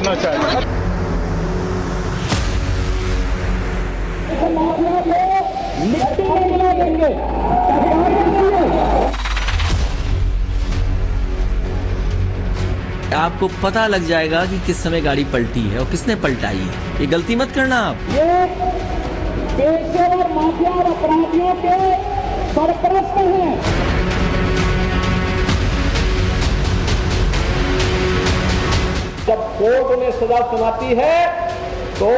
करना चाहिए। आपको पता लग जाएगा कि किस समय गाड़ी पलटी है और किसने पलटाई है। ये गलती मत करना आप। ये पेशेवर माफिया और अपराधियों के सरपरस्त हैं। जब कोर्ट उन्हें सजा सुनाती है तो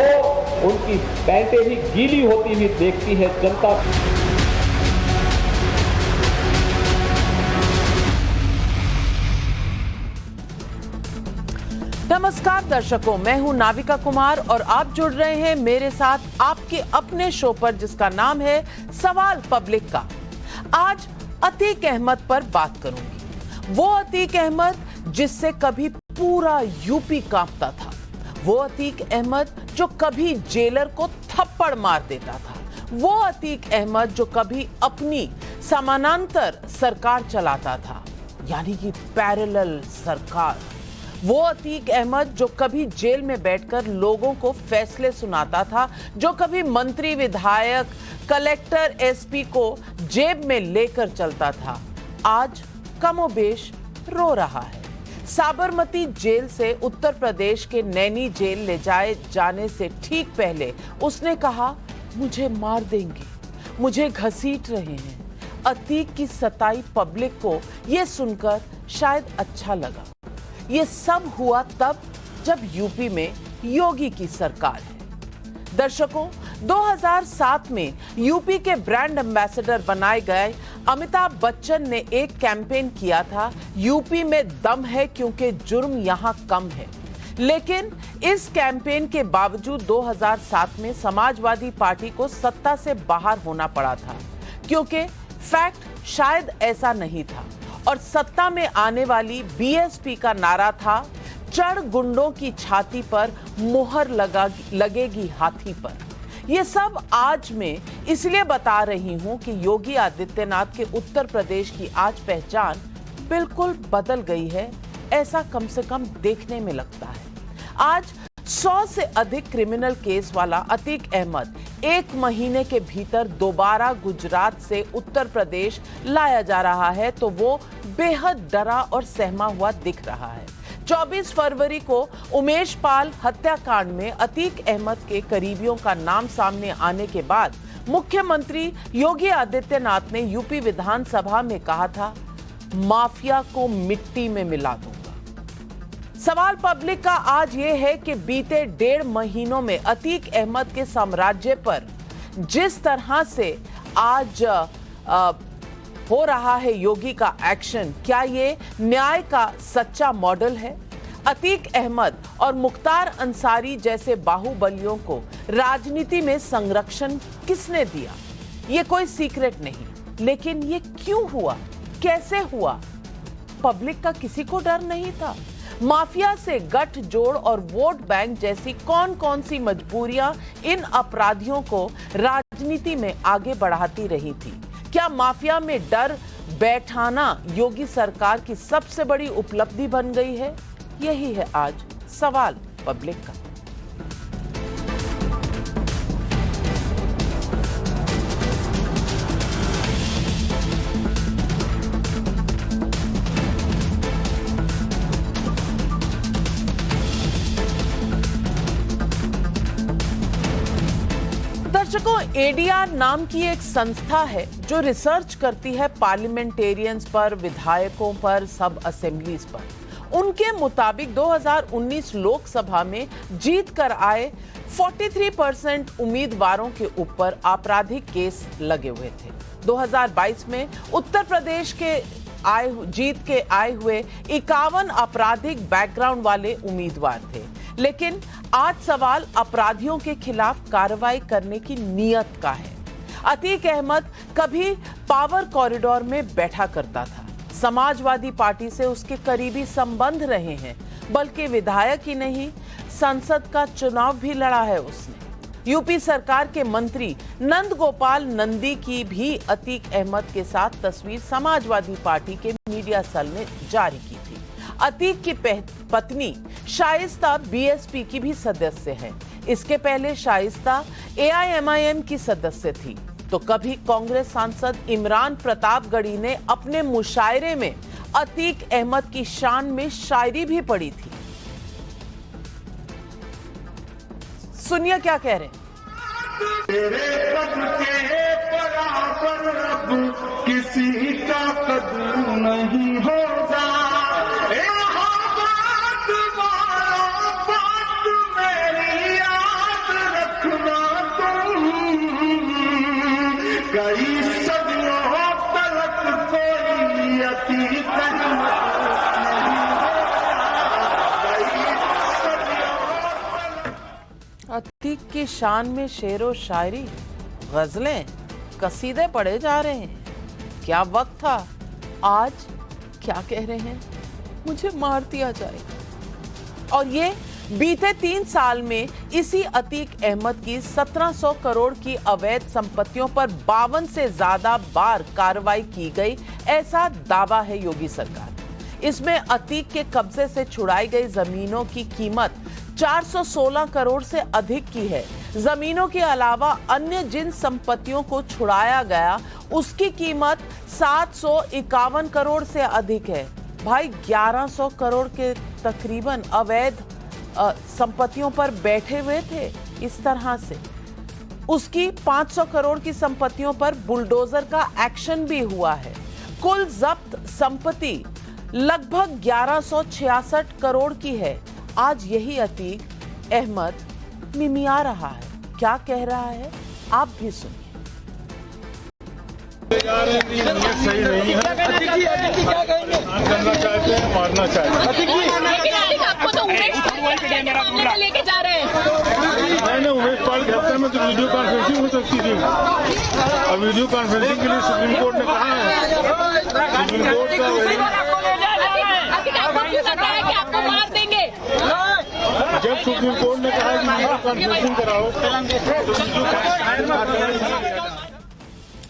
उनकी पैंटें भी गीली होती हुई देखती है जनता। नमस्कार दर्शकों, मैं हूं नाविका कुमार और आप जुड़ रहे हैं मेरे साथ आपके अपने शो पर जिसका नाम है सवाल पब्लिक का। आज अतीक अहमद पर बात करूंगी। वो अतीक अहमद जिससे कभी पूरा यूपी कांपता था। वो अतीक अहमद जो कभी जेलर को थप्पड़ मार देता था। वो अतीक अहमद जो कभी अपनी समानांतर सरकार चलाता था, यानी कि पैरेलल सरकार। वो अतीक अहमद जो कभी जेल में बैठकर लोगों को फैसले सुनाता था, जो कभी मंत्री, विधायक, कलेक्टर, एसपी को जेब में लेकर चलता था, आज कमोबेश रो रहा है। साबरमती जेल से उत्तर प्रदेश के नैनी जेल ले जाए जाने से ठीक पहले उसने कहा, मुझे मार देंगे, मुझे घसीट रहे हैं। अतीक की सताई पब्लिक को यह सुनकर शायद अच्छा लगा। ये सब हुआ तब जब यूपी में योगी की सरकार है। दर्शकों, 2007 में यूपी के ब्रांड एम्बेसडर बनाए गए अमिताभ बच्चन ने एक कैंपेन किया था, यूपी में दम है क्योंकि जुर्म यहां कम है। लेकिन इस कैंपेन के बावजूद 2007 में समाजवादी पार्टी को सत्ता से बाहर होना पड़ा था, क्योंकि फैक्ट शायद ऐसा नहीं था और सत्ता में आने वाली बीएसपी का नारा था, चढ़ गुंडों की छाती पर मोहर लगेगी हाथी पर। ये सब आज मैं इसलिए बता रही हूं कि योगी आदित्यनाथ के उत्तर प्रदेश की आज पहचान बिल्कुल बदल गई है, ऐसा कम से कम देखने में लगता है। आज 100 से अधिक क्रिमिनल केस वाला अतीक अहमद 1 महीने के भीतर दोबारा गुजरात से उत्तर प्रदेश लाया जा रहा है, तो वो बेहद डरा और सहमा हुआ दिख रहा है। 24 फरवरी को उमेश पाल हत्याकांड में अतीक अहमद के करीबियों का नाम सामने आने के बाद मुख्यमंत्री योगी आदित्यनाथ ने यूपी विधानसभा में कहा था, माफिया को मिट्टी में मिला दूंगा। सवाल पब्लिक का आज ये है कि बीते 1.5 महीनों में अतीक अहमद के साम्राज्य पर जिस तरह से आज हो रहा है योगी का एक्शन, क्या ये न्याय का सच्चा मॉडल है? अतीक अहमद और मुख्तार अंसारी जैसे बाहुबलियों को राजनीति में संरक्षण किसने दिया? ये कोई सीक्रेट नहीं, लेकिन ये क्यों हुआ, कैसे हुआ? पब्लिक का किसी को डर नहीं था। माफिया से गठजोड़ और वोट बैंक जैसी कौन कौन सी मजबूरियां इन अपराधियों को राजनीति में आगे बढ़ाती रही थी? क्या माफिया में डर बैठाना योगी सरकार की सबसे बड़ी उपलब्धि बन गई है? यही है आज सवाल पब्लिक का। दर्शकों, एडीआर नाम की एक संस्था है जो रिसर्च करती है पार्लियामेंटेरियंस पर, विधायकों पर, सब असेंबलीज पर। उनके मुताबिक 2019 लोकसभा में जीत कर आए 43% उम्मीदवारों के ऊपर आपराधिक केस लगे हुए थे। 2022 में उत्तर प्रदेश के जीत के आए हुए 51 आपराधिक बैकग्राउंड वाले उम्मीदवार थे। लेकिन आज सवाल अपराधियों के खिलाफ कार्रवाई करने की नीयत का है। अतीक अहमद कभी पावर कॉरिडोर में बैठा करता था। समाजवादी पार्टी से उसके करीबी संबंध रहे हैं, बल्कि विधायक ही नहीं, संसद का चुनाव भी लड़ा है उसने। यूपी सरकार के मंत्री नंद गोपाल नंदी की भी अतीक अहमद के साथ तस्वीर समाजवादी पार्टी के मीडिया सेल ने जारी की थी। अतीक की पत्नी शाइस्ता बीएसपी की भी सदस्य है। इसके पहले शाइस्ता एआईएमआईएम की सदस्य थी। तो कभी कांग्रेस सांसद इमरान प्रतापगढ़ी ने अपने मुशायरे में अतीक अहमद की शान में शायरी भी पढ़ी थी। सुनिए क्या कह रहे हैं। तेरे कद के बराबर रब किसी का कदर नहीं होगा। बात मेरी याद रखना तुम, कई सदियों तक कोई अतीक अतीक की शान में शेरो शायरी, गजलें, कसीदे पढ़े जा रहे हैं। क्या वक्त था। आज क्या कह रहे हैं, मुझे मार दिया जाएगा। और ये बीते 3 साल में इसी अतीक अहमद की 1700 करोड़ की अवैध संपत्तियों पर 52 से ज्यादा बार कार्रवाई की गई, ऐसा दावा है योगी सरकार। इसमें अतीक के कब्जे से छुड़ाई गई जमीनों की कीमत 416 करोड़ से अधिक की है। जमीनों के अलावा अन्य जिन संपत्तियों को छुड़ाया गया उसकी कीमत 751 करोड़ से अधिक है। भाई 1100 करोड़ के तकरीबन अवैध संपत्तियों पर बैठे हुए थे। इस तरह से उसकी 500 करोड़ की संपत्तियों पर बुलडोजर का एक्शन भी हुआ है। कुल जब्त संपत्ति लगभग 1166 करोड़ की है। आज यही अतीक अहमद मिमिया रहा है। क्या कह रहा है आप भी सुनिए। सही नहीं है। करना चाहते हैं, मारना चाहते हैं। आपको तो उमेश पाल में लेके जा रहे हैं। मैंने उमेश पाल के हफ्ते में तो वीडियो कॉन्फ्रेंसिंग हो सकती थी। अब वीडियो कॉन्फ्रेंसिंग के लिए सुप्रीम कोर्ट ने कहा है, सुप्रीम कोर्ट का कि आपको मार देंगे। जब सुप्रीम कोर्ट ने कहा कि वीडियो कॉन्फ्रेंसिंग कराओ।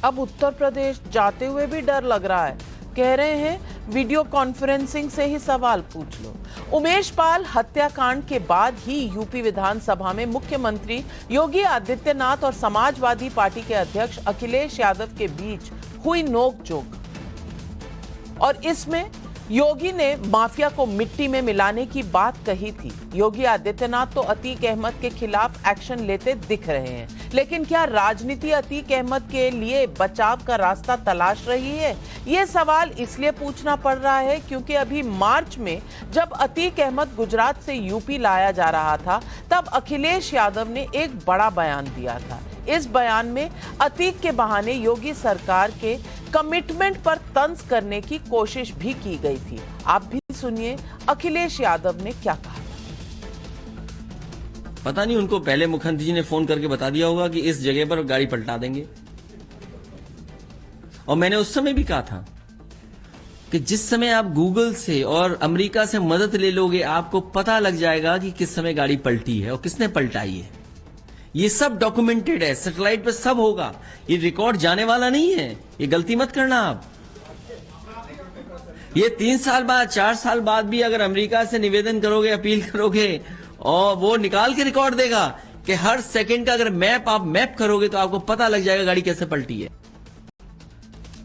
अब उत्तर प्रदेश जाते हुए भी डर लग रहा है। कह रहे हैं वीडियो कॉन्फ्रेंसिंग से ही सवाल पूछ लो। उमेश पाल हत्याकांड के बाद ही यूपी विधानसभा में मुख्यमंत्री योगी आदित्यनाथ और समाजवादी पार्टी के अध्यक्ष अखिलेश यादव के बीच हुई नोकझोंक, और इसमें योगी ने माफिया को मिट्टी में मिलाने की बात कही थी। योगी आदित्यनाथ तो अतीक अहमद के खिलाफ एक्शन लेते दिख रहे हैं, लेकिन क्या राजनीति अतीक अहमद के लिए बचाव का रास्ता तलाश रही है? ये सवाल इसलिए पूछना पड़ रहा है क्योंकि अभी मार्च में जब अतीक अहमद गुजरात से यूपी लाया जा रहा था, तब अखिलेश यादव ने एक बड़ा बयान दिया था। इस बयान में अतीक के बहाने योगी सरकार के कमिटमेंट पर तंज करने की कोशिश भी की गई थी। आप भी सुनिए अखिलेश यादव ने क्या कहा। पता नहीं उनको पहले मुख्यमंत्री जी ने फोन करके बता दिया होगा कि इस जगह पर गाड़ी पलटा देंगे। और मैंने उस समय भी कहा था कि जिस समय आप गूगल से और अमेरिका से मदद ले लोगे, आपको पता लग जाएगा कि किस समय गाड़ी पलटी है और किसने पलटाई है। ये सब डॉक्यूमेंटेड है, सैटेलाइट पे सब होगा। ये रिकॉर्ड जाने वाला नहीं है। ये गलती मत करना आप। ये 3 साल बाद 4 साल बाद भी अगर अमेरिका से निवेदन करोगे, अपील करोगे, और वो निकाल के रिकॉर्ड देगा कि हर सेकंड का अगर आप मैप करोगे तो आपको पता लग जाएगा गाड़ी कैसे पलटी है।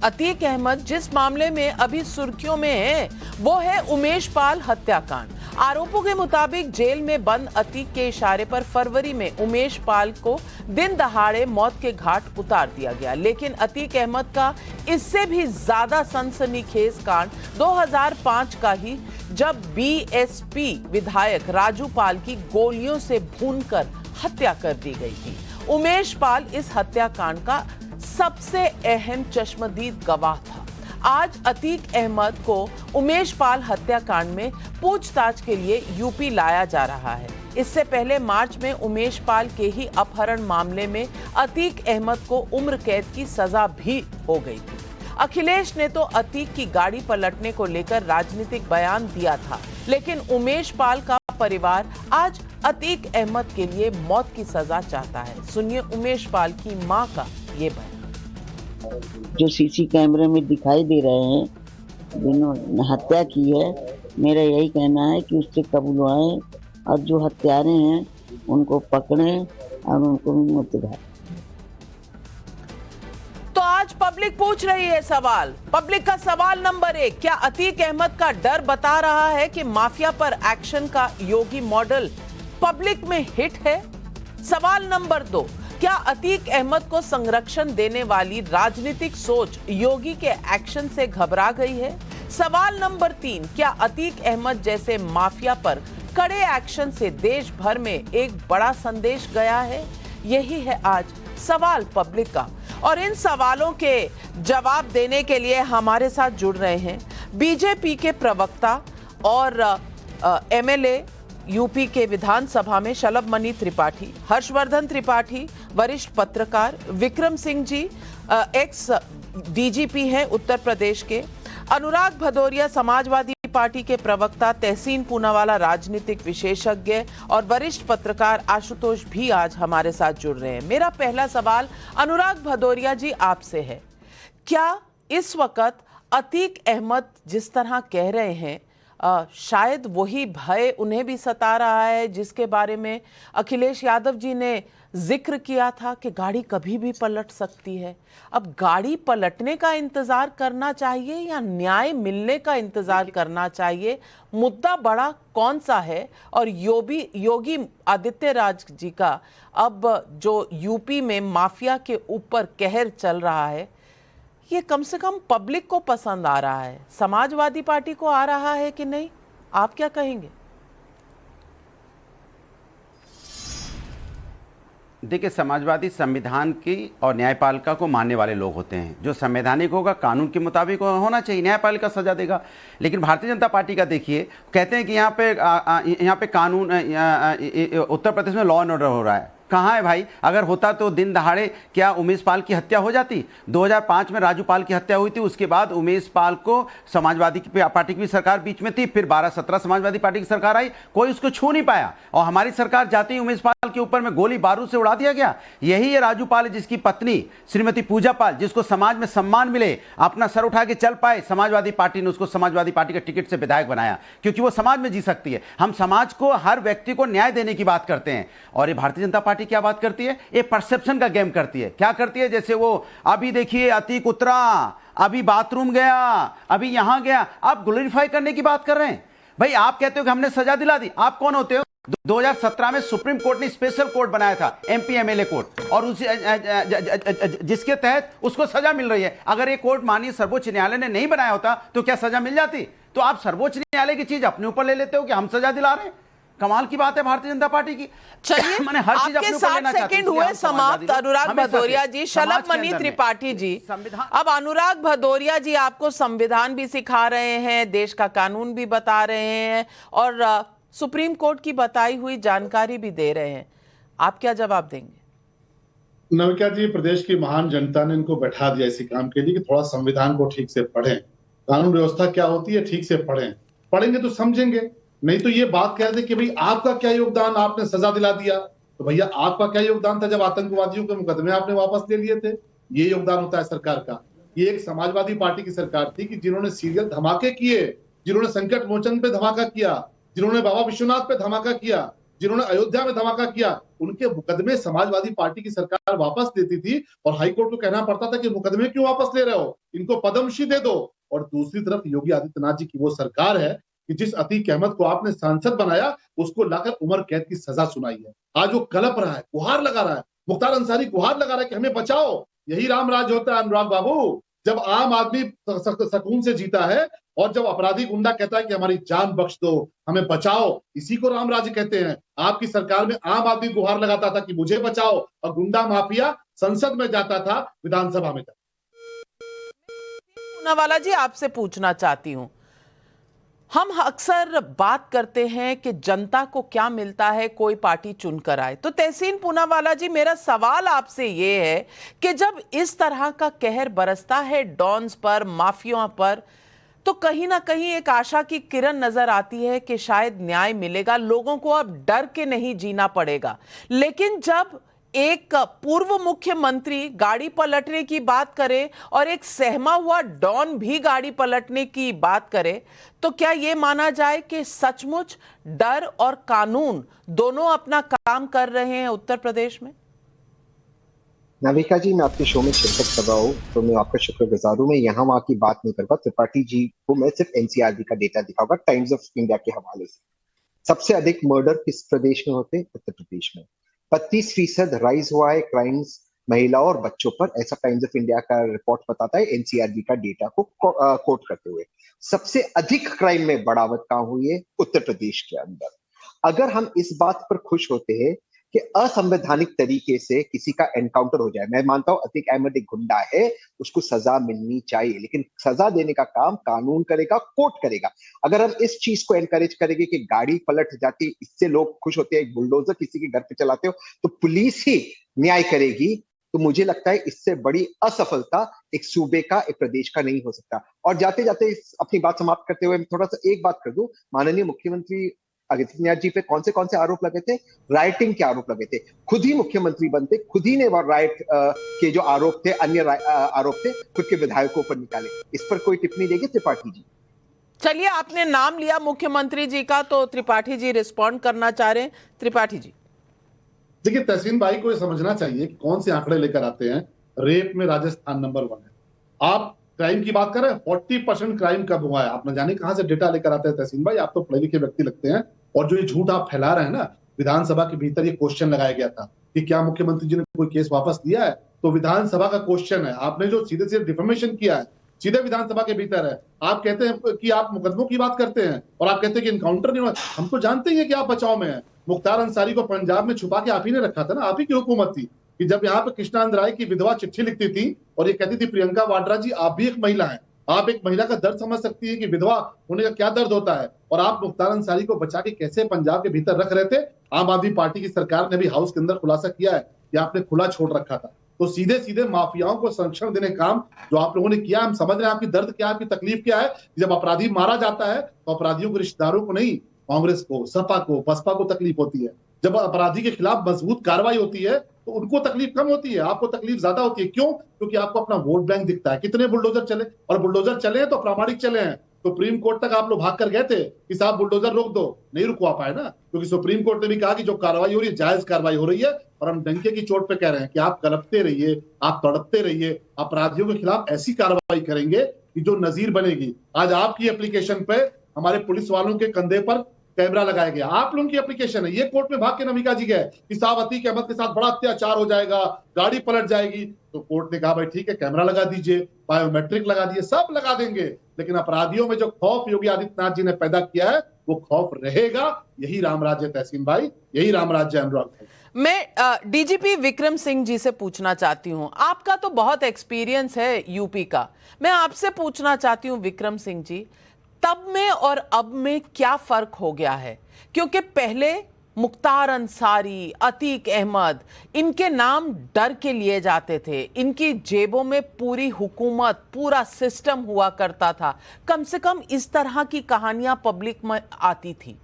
अतीक अहमद जिस मामले में अभी सुर्खियों में है वो है उमेश पाल हत्याकांड। आरोपों के मुताबिक जेल में बंद अतीक के इशारे पर फरवरी में उमेश पाल को दिन दहाड़े मौत के घाट उतार दिया गया। लेकिन अतीक अहमद का इससे भी ज्यादा सनसनीखेज कांड 2005 का ही, जब बीएसपी विधायक राजू पाल की गोलियों से भूनकर हत्या कर दी गई थी। उमेश पाल इस हत्याकांड का सबसे अहम चश्मदीद गवाह था। आज अतीक अहमद को उमेश पाल हत्याकांड में पूछताछ के लिए यूपी लाया जा रहा है। इससे पहले मार्च में उमेश पाल के ही अपहरण मामले में अतीक अहमद को उम्र कैद की सजा भी हो गई थी। अखिलेश ने तो अतीक की गाड़ी पलटने को लेकर राजनीतिक बयान दिया था, लेकिन उमेश पाल का परिवार आज अतीक अहमद के लिए मौत की सजा चाहता है। सुनिए उमेश पाल की मां का ये बयान। जो सीसी कैमरे में दिखाई दे रहे हैं, जिन्होंने हत्या की है, मेरा यही कहना है कि उससे कबूलवाएं और जो हत्यारे हैं उनको पकड़ें और उनको मौत दिलाएं। तो आज पब्लिक पूछ रही है सवाल। पब्लिक का सवाल नंबर 1, क्या अतीक अहमद का डर बता रहा है कि माफिया पर एक्शन का योगी मॉडल पब्लिक में हिट है? सवाल नंबर 2, क्या अतीक अहमद को संरक्षण देने वाली राजनीतिक सोच योगी के एक्शन से घबरा गई है? सवाल नंबर 3, क्या अतीक अहमद जैसे माफिया पर कड़े एक्शन से देश भर में एक बड़ा संदेश गया है? यही है आज सवाल पब्लिक का। और इन सवालों के जवाब देने के लिए हमारे साथ जुड़ रहे हैं बीजेपी के प्रवक्ता और एमएलए यूपी के विधानसभा में शलभ मणि त्रिपाठी, हर्षवर्धन त्रिपाठी, वरिष्ठ पत्रकार विक्रम सिंह जी, एक्स डीजीपी हैं उत्तर प्रदेश के, अनुराग भदौरिया समाजवादी पार्टी के प्रवक्ता, तहसीन पूनावाला राजनीतिक विशेषज्ञ और वरिष्ठ पत्रकार आशुतोष भी आज हमारे साथ जुड़ रहे हैं। मेरा पहला सवाल अनुराग भदौरिया जी आपसे है, क्या इस वक्त अतीक अहमद जिस तरह कह रहे हैं शायद वही भय उन्हें भी सता रहा है जिसके बारे में अखिलेश यादव जी ने जिक्र किया था कि गाड़ी कभी भी पलट सकती है? अब गाड़ी पलटने का इंतजार करना चाहिए या न्याय मिलने का इंतजार करना चाहिए? मुद्दा बड़ा कौन सा है? और योगी आदित्यनाथ जी का अब जो यूपी में माफिया के ऊपर कहर चल रहा है, ये कम से कम पब्लिक को पसंद आ रहा है, समाजवादी पार्टी को आ रहा है कि नहीं? आप क्या कहेंगे? देखिए, समाजवादी संविधान की और न्यायपालिका को मानने वाले लोग होते हैं। जो संवैधानिक होगा, कानून के मुताबिक होना चाहिए, न्यायपालिका सजा देगा। लेकिन भारतीय जनता पार्टी का देखिए, कहते हैं कि यहाँ पे कानून उत्तर प्रदेश में लॉ एंड ऑर्डर हो रहा है। कहाँ है भाई? अगर होता तो दिन दहाड़े क्या उमेश पाल की हत्या हो जाती? 2005 में राजू पाल की हत्या हुई थी, उसके बाद उमेश पाल को समाजवादी पार्टी की भी सरकार बीच में थी, फिर 12-17 समाजवादी पार्टी की सरकार आई, कोई उसको छू नहीं पाया और हमारी सरकार जाते ही उमेश पाल के ऊपर में गोली बारूद से उड़ा दिया गया। यही है राजू पाल, जिसकी पत्नी श्रीमती पूजा पाल, जिसको समाज में सम्मान मिले, अपना सर उठा के चल पाए, समाजवादी पार्टी ने उसको समाजवादी पार्टी के टिकट से विधायक बनाया क्योंकि वो समाज में जी सकती है। हम समाज को, हर व्यक्ति को न्याय देने की बात करते हैं और ये भारतीय जनता पार्टी क्या बात करती है? ये परसेप्शन का गेम करती है। क्या करती है? जैसे वो अभी देखिए अतीक उतरा, अभी बाथरूम गया, अभी यहां गया, आप ग्लोरीफाई करने की बात कर रहे हैं। भाई आप कहते हो कि हमने सजा दिला दी, आप कौन होते हो? 2017 में सुप्रीम कोर्ट ने स्पेशल कोर्ट बनाया था, एमपी एमएलए कोर्ट, और जिसके तहत उसको सजा मिल रही है। अगर ये कोर्ट माननीय सर्वोच्च न्यायालय ने नहीं बनाया होता तो क्या सजा मिल जाती? तो आप सर्वोच्च न्यायालय की चीज अपने ऊपर ले लेते हो कि हम सजा दिला रहे हैं। कमाल की बात है भारतीय जनता पार्टी की। चलिए, मैंने हर चीज आपके 60 सेकंड हुए समाप्त। अनुराग भदौरिया जी, शलभ मणि त्रिपाठी जी, अब अनुराग भदौरिया जी आपको संविधान भी सिखा रहे हैं, देश का कानून भी बता रहे हैं और सुप्रीम कोर्ट की बताई हुई जानकारी भी दे रहे हैं। आप क्या जवाब देंगे? नविका जी, प्रदेश की महान जनता ने इनको बैठा दिया इसी काम के लिए कि थोड़ा संविधान को ठीक से पढ़ें, कानून व्यवस्था क्या होती है ठीक से पढ़ें। पढ़ेंगे तो समझेंगे, नहीं तो ये बात कह दे कि भाई आपका क्या योगदान, आपने सजा दिला दिया। तो भैया आपका क्या योगदान था जब आतंकवादियों के मुकदमे आपने वापस ले लिए थे? ये योगदान होता है सरकार का। ये एक समाजवादी पार्टी की सरकार थी कि जिन्होंने सीरियल धमाके किए, जिन्होंने संकट मोचन पे धमाका किया, जिन्होंने बाबा विश्वनाथ पे धमाका किया, जिन्होंने अयोध्या में धमाका किया, उनके मुकदमे समाजवादी पार्टी की सरकार वापस लेती थी और हाईकोर्ट को कहना पड़ता था कि मुकदमे क्यों वापस ले रहे हो, इनको पद्मश्री दे दो। और दूसरी तरफ योगी आदित्यनाथ जी की वो सरकार है कि जिस अतीक अहमद को आपने सांसद बनाया उसको लाकर उम्र कैद की सजा सुनाई है। आज वो कलप रहा है, गुहार लगा रहा है, मुख्तार अंसारी गुहार लगा रहा है कि हमें बचाओ। यही राम राज होता है अनुराग बाबू, जब आम आदमी सुकून से जीता है और जब अपराधी गुंडा कहता है कि हमारी जान बख्श दो, हमें बचाओ, इसी को राम राज्य कहते हैं। आपकी सरकार में आम आदमी गुहार लगाता था कि मुझे बचाओ और गुंडा माफिया संसद में जाता था, विधानसभा में जाता। पूनावाला जी, आपसे पूछना चाहती हूं, हम अक्सर बात करते हैं कि जनता को क्या मिलता है कोई पार्टी चुनकर आए, तो तहसीन पूनावाला जी, मेरा सवाल आपसे ये है कि जब इस तरह का कहर बरसता है डॉन्स पर, माफियाओं पर, तो कहीं ना कहीं एक आशा की किरण नजर आती है कि शायद न्याय मिलेगा, लोगों को अब डर के नहीं जीना पड़ेगा। लेकिन जब एक पूर्व मुख्यमंत्री गाड़ी पलटने की बात करे और एक सहमा हुआ डॉन भी गाड़ी पलटने की बात करे, तो क्या यह माना जाए कि सचमुच डर और कानून दोनों अपना काम कर रहे हैं उत्तर प्रदेश में? नाविका जी, मैं आपके शो में शिरकत कर रहा हूँ तो मैं आपका शुक्रगुजार हूँ। मैं यहाँ वहाँ की बात नहीं करूँगा। त्रिपाठी जी को मैं सिर्फ एनसीआरबी का डेटा दिखाऊंगा टाइम्स ऑफ इंडिया के हवाले से। सबसे अधिक मर्डर किस प्रदेश में होते हैं? उत्तर प्रदेश में। 32% राइज हुआ है क्राइम्स महिलाओं और बच्चों पर, ऐसा टाइम्स ऑफ इंडिया का रिपोर्ट बताता है एनसीआरबी का डेटा को कोट करते हुए। सबसे अधिक क्राइम में बढ़ावट कहाँ हुई है? उत्तर प्रदेश के अंदर। अगर हम इस बात पर खुश होते हैं कि असंवैधानिक तरीके से किसी का एनकाउंटर हो जाए, मैं मानता हूं अतीक अहमद एक गुंडा है, उसको सजा मिलनी चाहिए, लेकिन सजा देने का काम कानून करेगा, कोर्ट करेगा। अगर हम इस चीज को एनकरेज करेंगे कि गाड़ी पलट जाती, इससे लोग खुश होते हैं, एक बुलडोजर किसी के घर पे चलाते हो तो पुलिस ही न्याय करेगी, तो मुझे लगता है इससे बड़ी असफलता एक सूबे का, एक प्रदेश का नहीं हो सकता। और जाते जाते अपनी बात समाप्त करते हुए थोड़ा सा एक बात कर दूं, माननीय मुख्यमंत्री आदित्यनाथ जी पे कौन से आरोप लगे थे? राइटिंग के आरोप लगे थे। खुद ही मुख्यमंत्री बनते, खुद ही ने राइट के जो आरोप थे, अन्य आरोप थे, खुद के विधायकों पर निकाले। इस पर कोई टिप्पणी देंगे त्रिपाठी जी? चलिए, आपने नाम लिया मुख्यमंत्री जी का तो त्रिपाठी जी रिस्पॉन्ड करना चाह रहे हैं। त्रिपाठी जी, देखिए, तहसीन भाई को ये समझना चाहिए कि कौन से आंकड़े लेकर आते हैं। रेप में राजस्थान नंबर 1 है। आप क्राइम की बात कर रहे हैं, 40% क्राइम कब हुआ है? आप न जाने कहां से डेटा लेकर आते हैं तहसीन भाई। आप तो पढ़े लिखे व्यक्ति लगते हैं। और जो ये झूठ आप फैला रहे हैं ना, विधानसभा के भीतर ये क्वेश्चन लगाया गया था कि क्या मुख्यमंत्री जी ने कोई केस वापस लिया है, तो विधानसभा का क्वेश्चन है। आपने जो सीधे सीधे डिफेमेशन किया है, सीधे विधानसभा के भीतर है। आप कहते हैं कि आप मुकदमों की बात करते हैं और आप कहते हैं कि इनकाउंटर नहीं हुआ। हम तो जानते हैं कि आप बचाव में हैं। मुख्तार अंसारी को पंजाब में छुपा के आप ही ने रखा था ना, आप ही की हुकूमत थी कि जब यहाँ पे कृष्णानंद राय की विधवा चिट्ठी लिखती थी और ये कहती थी प्रियंका वाड्रा जी आप भी एक महिला हैं, आप एक महिला का दर्द समझ सकती है कि विधवा होने का क्या दर्द होता है, और आप मुख्तार अंसारी को बचा के कैसे पंजाब के भीतर रख रहे थे। आम आदमी पार्टी की सरकार ने भी हाउस के अंदर खुलासा किया है कि आपने खुला छोड़ रखा था। तो सीधे सीधे माफियाओं को संरक्षण देने का काम जो आप लोगों ने किया, हम समझ रहे हैं आपकी दर्द क्या है, आपकी तकलीफ क्या है। जब अपराधी मारा जाता है तो अपराधियों को, रिश्तेदारों को नहीं, कांग्रेस को, सपा को, बसपा को तकलीफ होती है। जब अपराधी के खिलाफ मजबूत कार्रवाई होती है तो उनको तकलीफ कम होती है, आपको तकलीफ ज्यादा होती है। क्यों? क्योंकि आपको अपना वोट बैंक दिखता है। कितने बुलडोजर चले, और बुलडोजर चले हैं तो प्रामाणिक चले हैं। सुप्रीम कोर्ट तक आप लोग भाग कर गए थे कि साहब बुलडोजर रोक दो, नहीं रुकवा पाए ना, क्योंकि सुप्रीम कोर्ट ने भी कहा कि जो कार्रवाई हो रही है जायज कार्रवाई हो रही है। और हम डंके की चोट पे कह रहे हैं कि आप कलपते रहिए, आप तड़पते रहिए, अपराधियों के खिलाफ ऐसी कार्रवाई करेंगे कि जो नजीर बनेगी। आज आपकी एप्लीकेशन पे हमारे पुलिस वालों के कंधे पर कैमरा लगाया गया, आप लोगों की एप्लीकेशन है। ये कोर्ट में भाग के नविका जी गए कि साहब अतीक अहमद के साथ बड़ा अत्याचार हो जाएगा, गाड़ी पलट जाएगी। तो कोर्ट ने कहा भाई ठीक है, कैमरा लगा दीजिए, बायोमेट्रिक लगा दीजिए, सब लगा देंगे, लेकिन अपराधियों में जो खौफ योगी आदित्यनाथ जी ने पैदा किया है वो खौफ रहेगा। यही रामराज्य तहसीन भाई, यही रामराज्य अनुराग भाई। मैं डीजीपी विक्रम सिंह जी से पूछना चाहती हूं, आपका तो बहुत एक्सपीरियंस है यूपी का। मैं आपसे पूछना चाहती हूं विक्रम सिंह जी, तब में और अब में क्या फर्क हो गया है? क्योंकि पहले मुख्तार अंसारी, अतीक अहमद, इनके नाम डर के लिए जाते थे, इनकी जेबों में पूरी हुकूमत, पूरा सिस्टम हुआ करता था। कम से कम इस तरह की कहानियां पब्लिक में आती थी।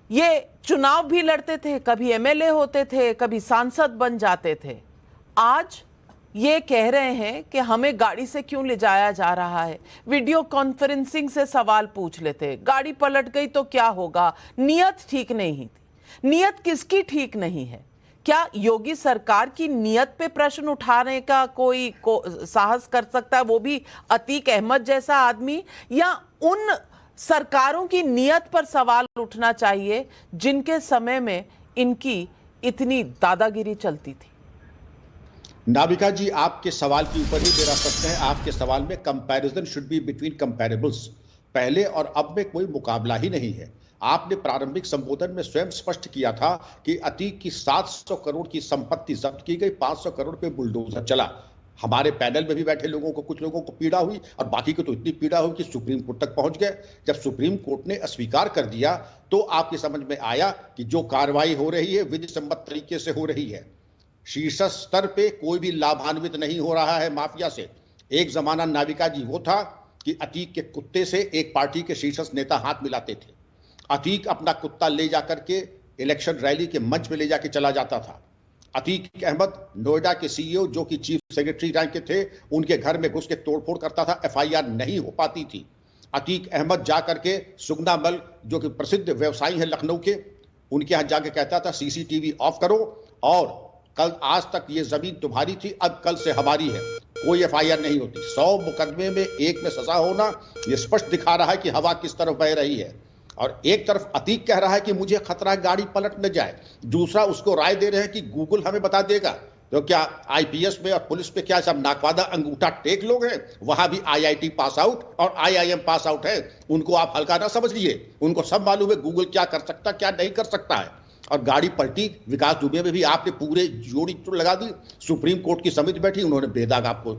ये चुनाव भी लड़ते थे, कभी एमएलए होते थे, कभी सांसद बन जाते थे। आज ये कह रहे हैं कि हमें गाड़ी से क्यों ले जाया जा रहा है, वीडियो कॉन्फ्रेंसिंग से सवाल पूछ लेते, गाड़ी पलट गई तो क्या होगा, नियत ठीक नहीं थी। नियत किसकी ठीक नहीं है? क्या योगी सरकार की नियत पे प्रश्न उठाने का कोई साहस कर सकता है, वो भी अतीक अहमद जैसा आदमी, या उन सरकारों की नियत पर सवाल उठना चाहिए जिनके समय में इनकी इतनी दादागिरी चलती थी? नाविका जी, आपके सवाल के ऊपर ही मेरा प्रश्न है। आपके सवाल में कंपैरिजन शुड बी बिटवीन कंपैरेबल्स। पहले और अब में कोई मुकाबला ही नहीं है। आपने प्रारंभिक संबोधन में स्वयं स्पष्ट किया था कि अतीक की 700 करोड़ की संपत्ति जब्त की गई, 500 करोड़ पे बुलडोजर चला। हमारे पैनल में भी बैठे लोगों को, कुछ लोगों को पीड़ा हुई और बाकी को तो इतनी पीड़ा हुई कि सुप्रीम कोर्ट तक पहुंच गए। जब सुप्रीम कोर्ट ने अस्वीकार कर दिया तो आपकी समझ में आया कि जो कार्रवाई हो रही है विधि सम्मत तरीके से हो रही है। शीर्ष स्तर पे कोई भी लाभान्वित नहीं हो रहा है माफिया से। एक जमाना नाविका जी वो था कि अतीक के कुत्ते से एक पार्टी के शीर्ष नेता हाथ मिलाते थे। अतीक अपना कुत्ता ले जाकर के इलेक्शन रैली के मंच में ले जाके चला जाता था। अतीक अहमद नोएडा के सीईओ जो कि चीफ सेक्रेटरी रैंक के थे, उनके घर में घुस के तोड़फोड़ करता था, एफआईआर नहीं हो पाती थी। अतीक अहमद जाकर के सुगना मल जो कि प्रसिद्ध व्यवसायी हैं लखनऊ के, उनके यहाँ जाके कहता था सीसीटीवी ऑफ करो और कल आज तक ये जमीन तुम्हारी थी, अब कल से हमारी है। कोई एफआईआर नहीं होती। 100 मुकदमे में एक में सजा होना ये स्पष्ट दिखा रहा है कि हवा किस तरफ बह रही है। और एक तरफ अतीक कह रहा है कि मुझे खतरा है गाड़ी पलट न जाए, दूसरा उसको राय दे रहे हैं कि गूगल हमें बता देगा। तो क्या आईपीएस में और पुलिस पे क्या सब नाकवादा अंगूठा टेक लोग हैं? वहां भी आईआईटी पास आउट और आईआईएम पास आउट है, उनको आप हल्का ना समझिए। उनको सब मालूम है गूगल क्या कर सकता क्या नहीं कर सकता है। और गाड़ी पलटी, विकास दुबे में भी आपने पूरे जोड़ी लगा दी। सुप्रीम कोर्ट की समिति बैठी, उन्होंने बेदाग आपको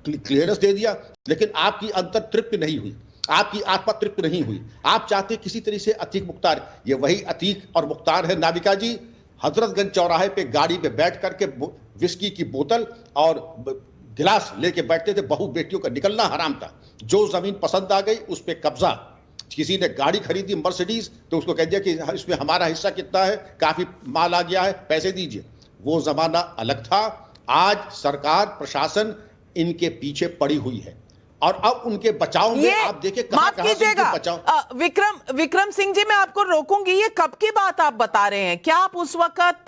क्लियरेंस दे दिया, लेकिन आपकी अंतर तृप्ति नहीं हुई, आपकी आत्मा तृप्त नहीं हुई। आप चाहते किसी तरह से अतीक मुख्तार, ये वही अतीक और मुख्तार है नाविका जी, हजरतगंज चौराहे पे गाड़ी पे बैठ करके विस्की की बोतल और गिलास लेके बैठते थे। बहू बेटियों का निकलना हराम था। जो जमीन पसंद आ गई उस पे कब्जा। किसी ने गाड़ी खरीदी मर्सिडीज तो उसको कह दिया कि इसमें हमारा हिस्सा कितना है, काफी माल आ गया है, पैसे दीजिए। वो जमाना अलग था। आज सरकार प्रशासन इनके पीछे पड़ी हुई है और अब उनके बचाव में आप देखिए माफ कीजिएगा विक्रम सिंह जी, मैं आपको रोकूंगी। ये कब की बात आप बता रहे हैं? क्या आप उस वक्त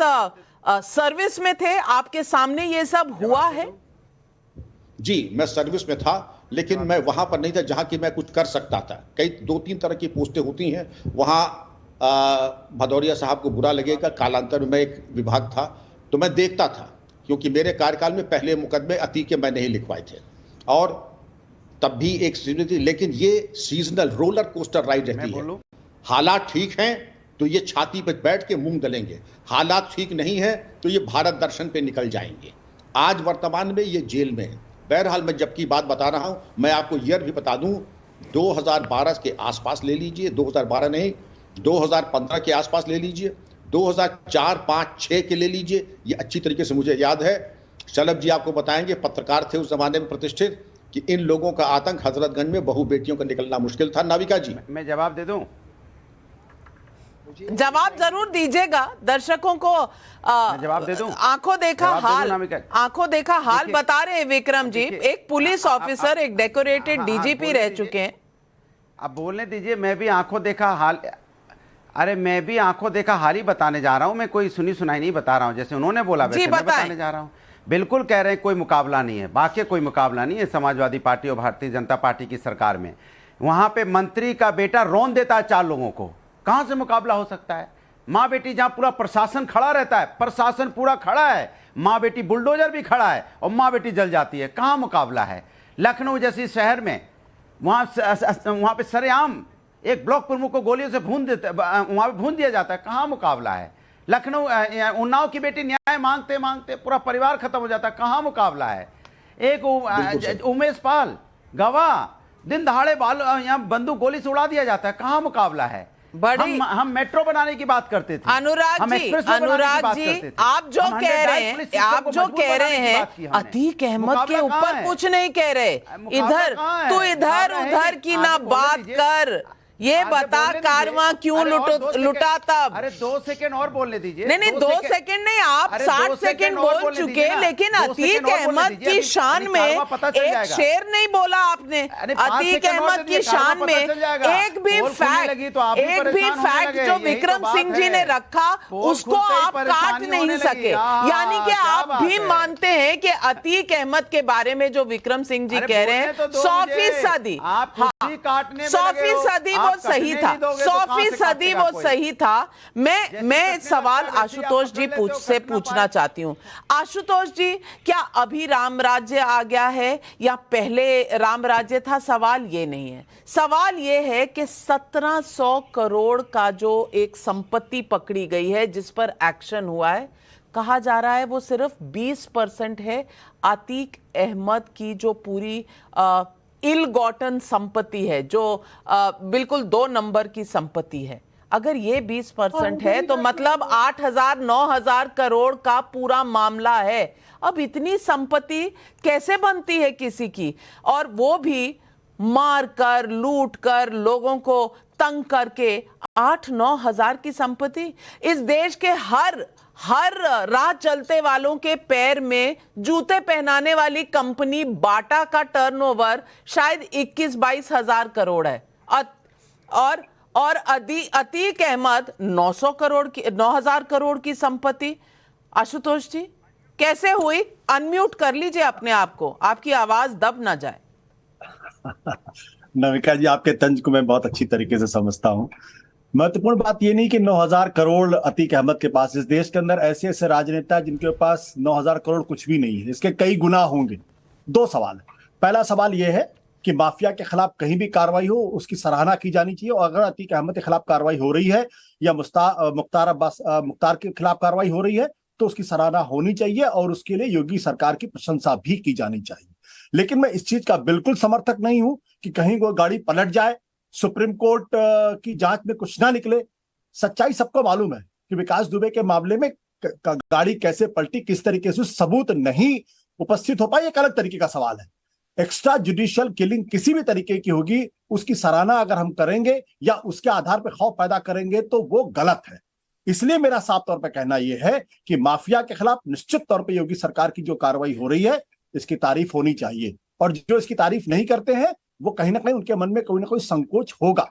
सर्विस में थे? आपके सामने ये सब हुआ है? जी, मैं सर्विस में था, लेकिन मैं वहां पर नहीं था जहां कि मैं कुछ कर सकता था। कई 2-3 तरह की पोस्टें होती हैं। वहां भदौरिया साहब को बुरा लगेगा, कालांतर में एक विभाग था तो मैं देखता था, क्योंकि मेरे कार्यकाल में पहले मुकदमे अतीक के मैं नहीं लिखवाए थे और तब भी एक सीजन थी। लेकिन ये सीजनल रोलर कोस्टर राइड रहती है। हालात ठीक हैं तो ये छाती पर बैठ के मूंग दलेंगे, हालात ठीक नहीं है तो ये भारत दर्शन पे निकल जाएंगे। आज वर्तमान में ये जेल में है। बहरहाल मैं जबकि बात बता रहा हूं, मैं आपको ईयर भी बता दूं, 2012 के आसपास ले लीजिए, 2012 नहीं 2015 के आसपास ले लीजिए, 2004, 5, 6 के ले लीजिए। ये अच्छी तरीके से मुझे याद है। शलभ जी आपको बताएंगे, पत्रकार थे उस जमाने में प्रतिष्ठित, कि इन लोगों का आतंक हजरतगंज में बहु बेटियों का निकलना मुश्किल था। नाविका जी, मैं जवाब दे दूं? जवाब जरूर दीजिएगा। दर्शकों को जवाब दे दूं? आंखों देखा हाल बता रहे हैं विक्रम जी। एक पुलिस ऑफिसर, एक डेकोरेटेड डीजीपी रह चुके हैं। अब बोलने दीजिए। मैं भी आंखों देखा हाल, अरे मैं भी आंखों देखा हाल ही बताने जा रहा हूं। मैं कोई सुनी सुनाई नहीं बता रहा हूं। जैसे उन्होंने बोला वैसे मैं बताने जा रहा हूं। बिल्कुल कह रहे हैं कोई मुकाबला नहीं है, वाकई कोई मुकाबला नहीं है समाजवादी पार्टी और भारतीय जनता पार्टी की सरकार में। वहां पे मंत्री का बेटा रौन देता है 4 लोगों को, कहां से मुकाबला हो सकता है? माँ बेटी जहां पूरा प्रशासन खड़ा रहता है, प्रशासन पूरा खड़ा है, माँ बेटी बुलडोजर भी खड़ा है और माँ बेटी जल जाती है, कहां मुकाबला है? लखनऊ जैसी शहर में वहां पे सरेआम एक ब्लॉक प्रमुख को गोलियों से वहां पे भून दिया जाता है, कहां मुकाबला है? लखनऊ उन्नाव की बेटी न्याय मांगते मांगते पूरा परिवार खत्म हो जाता है, कहां मुकाबला है? एक उमेश पाल गवाह, दिन दहाड़े यहाँ बंदूक गोली से उड़ा दिया जाता है, कहां मुकाबला है? हम मेट्रो बनाने की बात करते थे। अनुराग जी आप जो कह रहे हैं अतीक अहमद के ऊपर कुछ नहीं कह रहे। इधर तो इधर उधर की ना बात कर, ये बता कारवां क्यों लुटा तब? अरे 2 सेकंड और बोलने दीजिए। नहीं 2 सेकंड नहीं, आप 60 सेकंड बोल चुके, लेकिन अतीक अहमद की शान में एक शेर नहीं बोला आपने। अतीक अहमद की शान में एक भी फैक्ट जो विक्रम सिंह जी ने रखा उसको आप काट नहीं सके। यानी कि आप भी मानते हैं कि अतीक अहमद के बारे में जो विक्रम सिंह जी कह रहे हैं 100% 100% वो सही था, 100% वो सही था। मैं सवाल आशुतोष जी से पूछना चाहती हूं। आशुतोष जी, क्या अभी राम राज्य आ गया है या पहले राम राज्य था? सवाल ये नहीं है। सवाल ये है कि 1700 करोड़ का जो एक संपत्ति पकड़ी गई है जिस पर एक्शन हुआ है, कहा जा रहा है वो सिर्फ 20% है अतीक अहमद की जो पूरी इल गॉटन संपत्ति है, जो बिल्कुल 2 नंबर की संपत्ति है। अगर ये 20% है तो मतलब 8,000-9,000 करोड़ का पूरा मामला है। अब इतनी संपत्ति कैसे बनती है किसी की, और वो भी मार कर, लूट कर, लोगों को तंग करके 8-9 हजार की संपत्ति। इस देश के हर राह चलते वालों के पैर में जूते पहनाने वाली कंपनी बाटा का टर्नओवर शायद 21-22 हजार करोड़ है और अतीक अहमद 9,000 करोड़ की संपत्ति। आशुतोष जी, कैसे हुई? अनम्यूट कर लीजिए अपने आप को, आपकी आवाज दब ना जाए। नविका जी, आपके तंज को मैं बहुत अच्छी तरीके से समझता हूं। महत्वपूर्ण बात यह नहीं कि 9,000 करोड़ अतीक अहमद के पास। इस देश के अंदर ऐसे ऐसे राजनेता जिनके पास 9,000 करोड़ कुछ भी नहीं है, इसके कई गुना होंगे। 2 सवाल है। पहला सवाल यह है कि माफिया के खिलाफ कहीं भी कार्रवाई हो उसकी सराहना की जानी चाहिए, और अगर अतीक अहमद के खिलाफ कार्रवाई हो रही है या मुख्तार के खिलाफ कार्रवाई हो रही है तो उसकी सराहना होनी चाहिए और उसके लिए योगी सरकार की प्रशंसा भी की जानी चाहिए। लेकिन मैं इस चीज का बिल्कुल समर्थक नहीं हूं कि कहीं वो गाड़ी पलट जाए, सुप्रीम कोर्ट की जांच में कुछ ना निकले। सच्चाई सबको मालूम है कि विकास दुबे के मामले में गाड़ी कैसे पलटी, किस तरीके से सबूत नहीं उपस्थित हो पाए, एक अलग तरीके का सवाल है। एक्स्ट्रा जुडिशियल किलिंग किसी भी तरीके की होगी, उसकी सराहना अगर हम करेंगे या उसके आधार पर खौफ पैदा करेंगे तो वो गलत है। इसलिए मेरा साफ तौर पर कहना यह है कि माफिया के खिलाफ निश्चित तौर पर योगी सरकार की जो कार्रवाई हो रही है इसकी तारीफ होनी चाहिए, और जो इसकी तारीफ नहीं करते हैं वो कहीं ना कहीं उनके मन में कोई ना कोई संकोच होगा।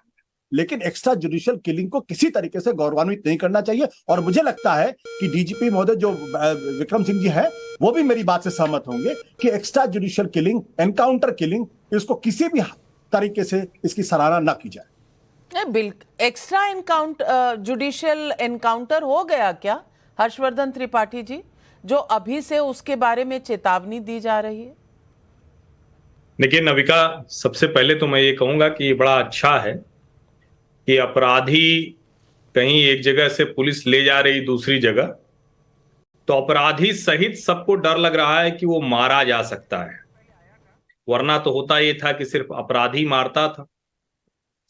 लेकिन एक्स्ट्रा जुडिशियल किलिंग को किसी तरीके से गौरवान्वित नहीं करना चाहिए। और मुझे लगता है कि डीजीपी महोदय जो विक्रम सिंह जी हैं वो भी मेरी बात से सहमत होंगे कि extra judicial killing, encounter killing, इसको किसी भी तरीके से इसकी सराहना ना की जाए। एक्स्ट्रा जुडिशियल एनकाउंटर हो गया क्या हर्षवर्धन त्रिपाठी जी, जो अभी से उसके बारे में चेतावनी दी जा रही है? देखिए नविका, सबसे पहले तो मैं ये कहूंगा कि बड़ा अच्छा है कि अपराधी कहीं एक जगह से पुलिस ले जा रही दूसरी जगह, तो अपराधी सहित सबको डर लग रहा है कि वो मारा जा सकता है। वरना तो होता ये था कि सिर्फ अपराधी मारता था,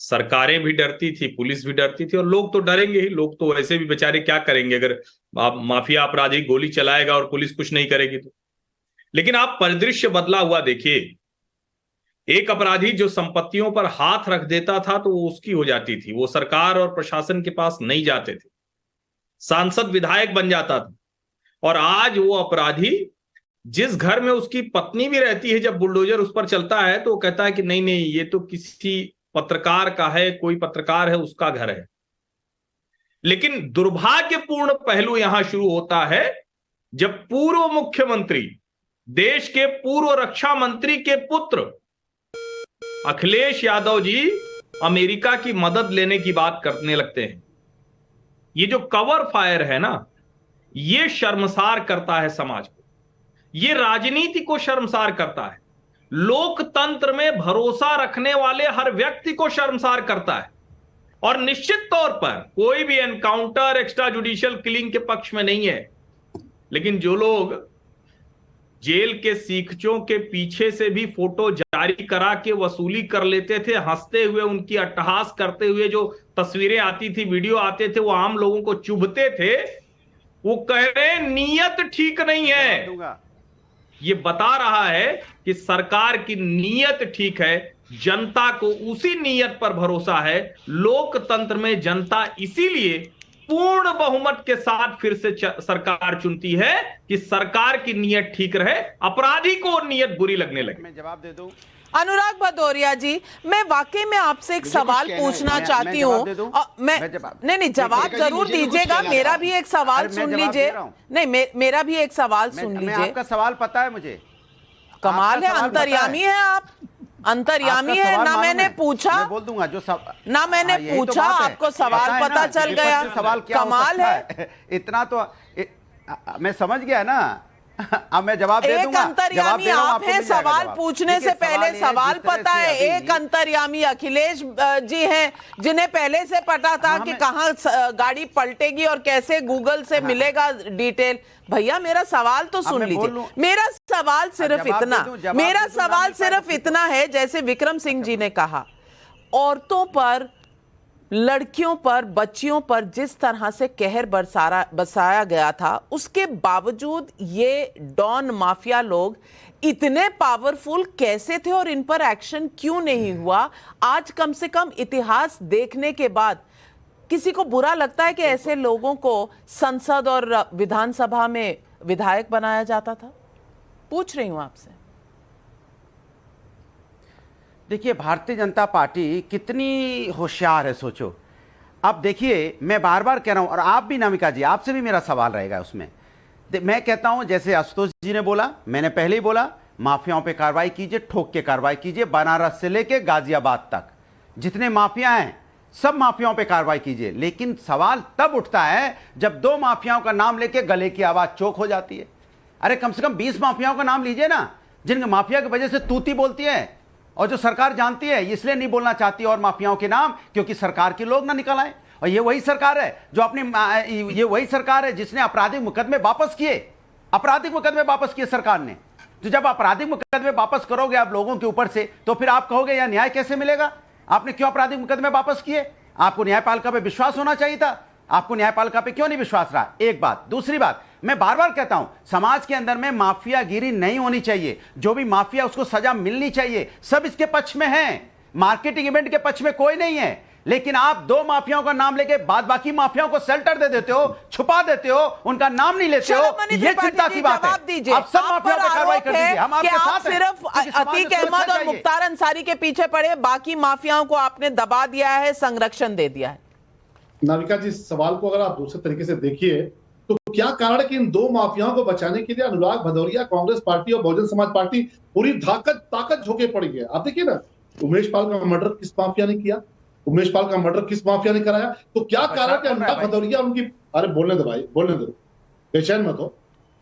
सरकारें भी डरती थी, पुलिस भी डरती थी, और लोग तो डरेंगे ही। लोग तो वैसे भी बेचारे क्या करेंगे अगर माफिया अपराधी गोली चलाएगा और पुलिस कुछ नहीं करेगी तो। लेकिन आप परिदृश्य बदला हुआ देखिए। एक अपराधी जो संपत्तियों पर हाथ रख देता था तो वो उसकी हो जाती थी, वो सरकार और प्रशासन के पास नहीं जाते थे, सांसद विधायक बन जाता था। और आज वो अपराधी जिस घर में उसकी पत्नी भी रहती है, जब बुलडोजर उस पर चलता है तो वो कहता है कि नहीं नहीं, ये तो किसी पत्रकार का है, कोई पत्रकार है उसका घर है। लेकिन दुर्भाग्यपूर्ण पहलू यहां शुरू होता है जब पूर्व मुख्यमंत्री, देश के पूर्व रक्षा मंत्री के पुत्र अखिलेश यादव जी अमेरिका की मदद लेने की बात करने लगते हैं। ये जो कवर फायर है ना, ये शर्मसार करता है समाज को, ये राजनीति को शर्मसार करता है, लोकतंत्र में भरोसा रखने वाले हर व्यक्ति को शर्मसार करता है। और निश्चित तौर पर कोई भी एनकाउंटर, एक्स्ट्रा जुडिशियल किलिंग के पक्ष में नहीं है। लेकिन जो लोग जेल के सीखचों के पीछे से भी फोटो जारी करा के वसूली कर लेते थे, हंसते हुए, उनकी अट्टहास करते हुए जो तस्वीरें आती थी, वीडियो आते थे, वो आम लोगों को चुभते थे, वो कह रहे नीयत ठीक नहीं है। ये बता रहा है कि सरकार की नीयत ठीक है, जनता को उसी नीयत पर भरोसा है। लोकतंत्र में जनता इसीलिए पूर्ण बहुमत के साथ फिर से सरकार चुनती है कि सरकार की नीयत ठीक रहे, अपराधी को नीयत बुरी लगने लगे। मैं जवाब दे दूं। अनुराग भदौरिया जी, मैं वाकई में आपसे एक सवाल पूछना चाहती हूँ। नहीं, जवाब जरूर दीजिएगा। मेरा भी एक सवाल सुन लीजिए। नहीं, मेरा भी एक सवाल सुन लीजिए। आपका सवाल पता है मुझे। कमाल है, अंतर्यामी है आप, अंतर्यामी है ना। मैंने पूछा, मैं बोल दूंगा जो ना मैंने पूछा, आपको सवाल पता चल गया। सवाल क्या कमाल है। इतना तो मैं समझ गया ना। अब मैं जवाब दे दूंगा। एक अंतर्यामी आप हैं, सवाल पूछने से पहले सवाल पता है। एक अंतर्यामी अखिलेश जी हैं, जिन्हें पहले से पता था कि कहां गाड़ी पलटेगी और कैसे गूगल से मिलेगा डिटेल। भैया मेरा सवाल तो सुन लीजिए। मेरा सवाल सिर्फ इतना है, जैसे विक्रम सिंह जी ने कहा, औरतों पर, लड़कियों पर, बच्चियों पर जिस तरह से कहर बरसाया गया था, उसके बावजूद ये डॉन माफिया लोग इतने पावरफुल कैसे थे और इन पर एक्शन क्यों नहीं हुआ? आज कम से कम इतिहास देखने के बाद किसी को बुरा लगता है कि ऐसे लोगों को संसद और विधानसभा में विधायक बनाया जाता था? पूछ रही हूं आपसे। देखिए, भारतीय जनता पार्टी कितनी होशियार है, सोचो। अब देखिए, मैं बार बार कह रहा हूं, और आप भी नामिका जी, आपसे भी मेरा सवाल रहेगा उसमें। मैं कहता हूं, जैसे आशुतोष जी ने बोला, मैंने पहले ही बोला, माफियाओं पे कार्रवाई कीजिए, ठोक के कार्रवाई कीजिए, बनारस से लेके गाजियाबाद तक जितने माफिया हैं सब माफियाओं पे कार्रवाई कीजिए। लेकिन सवाल तब उठता है जब दो माफियाओं का नाम लेके गले की आवाज चोक हो जाती है। अरे कम से कम 20 माफियाओं का नाम लीजिए ना, जिनके माफिया की वजह से तूती बोलती है और जो सरकार जानती है, इसलिए नहीं बोलना चाहती और माफियाओं के नाम, क्योंकि सरकार के लोग ना निकल आए। और ये वही सरकार है जो ये वही सरकार है जिसने आपराधिक मुकदमे वापस किए, आपराधिक मुकदमे वापस किए सरकार ने। तो जब आपराधिक मुकदमे वापस करोगे आप लोगों के ऊपर से, तो फिर आप कहोगे यह न्याय कैसे मिलेगा? आपने क्यों आपराधिक मुकदमे वापस किए? आपको न्यायपालिका पे विश्वास होना चाहिए था, आपको न्यायपालिका पे क्यों नहीं विश्वास रहा? एक बात। दूसरी बात, मैं बार बार कहता हूं, समाज के अंदर में माफियागिरी नहीं होनी चाहिए। जो भी माफिया उसको सजा मिलनी चाहिए। सब इसके पक्ष में हैं, मार्केटिंग इवेंट के पक्ष में कोई नहीं है। लेकिन आप दो माफियाओं का नाम लेके बाद बाकी माफियाओं को शेल्टर दे देते हो, छुपा देते हो, उनका नाम नहीं लेते हो। ये चिंता की बात है। आप सब माफियाओं पर कार्रवाई कर दीजिए, हम आपके साथ हैं। सिर्फ अतीक अहमद और मुख्तार अंसारी के पीछे पड़े, बाकी माफियाओं को आपने दबा दिया है, संरक्षण दे दिया है। नाविका जी, सवाल को अगर आप दूसरे तरीके से देखिए तो क्या कारण है कि इन दो माफियाओं को बचाने के लिए अनुराग भदौरिया, कांग्रेस पार्टी और बहुजन समाज पार्टी पूरी ताकत झोंके पड़ी है? आप देखिए ना, उमेश पाल का मर्डर किस माफिया ने किया? उमेश पाल का मर्डर किस माफिया ने कराया? तो क्या कारण कि अनुराग भदौरिया उनकी, अरे बोलने दो भाई, बोलने दो, बेचैन मत हो।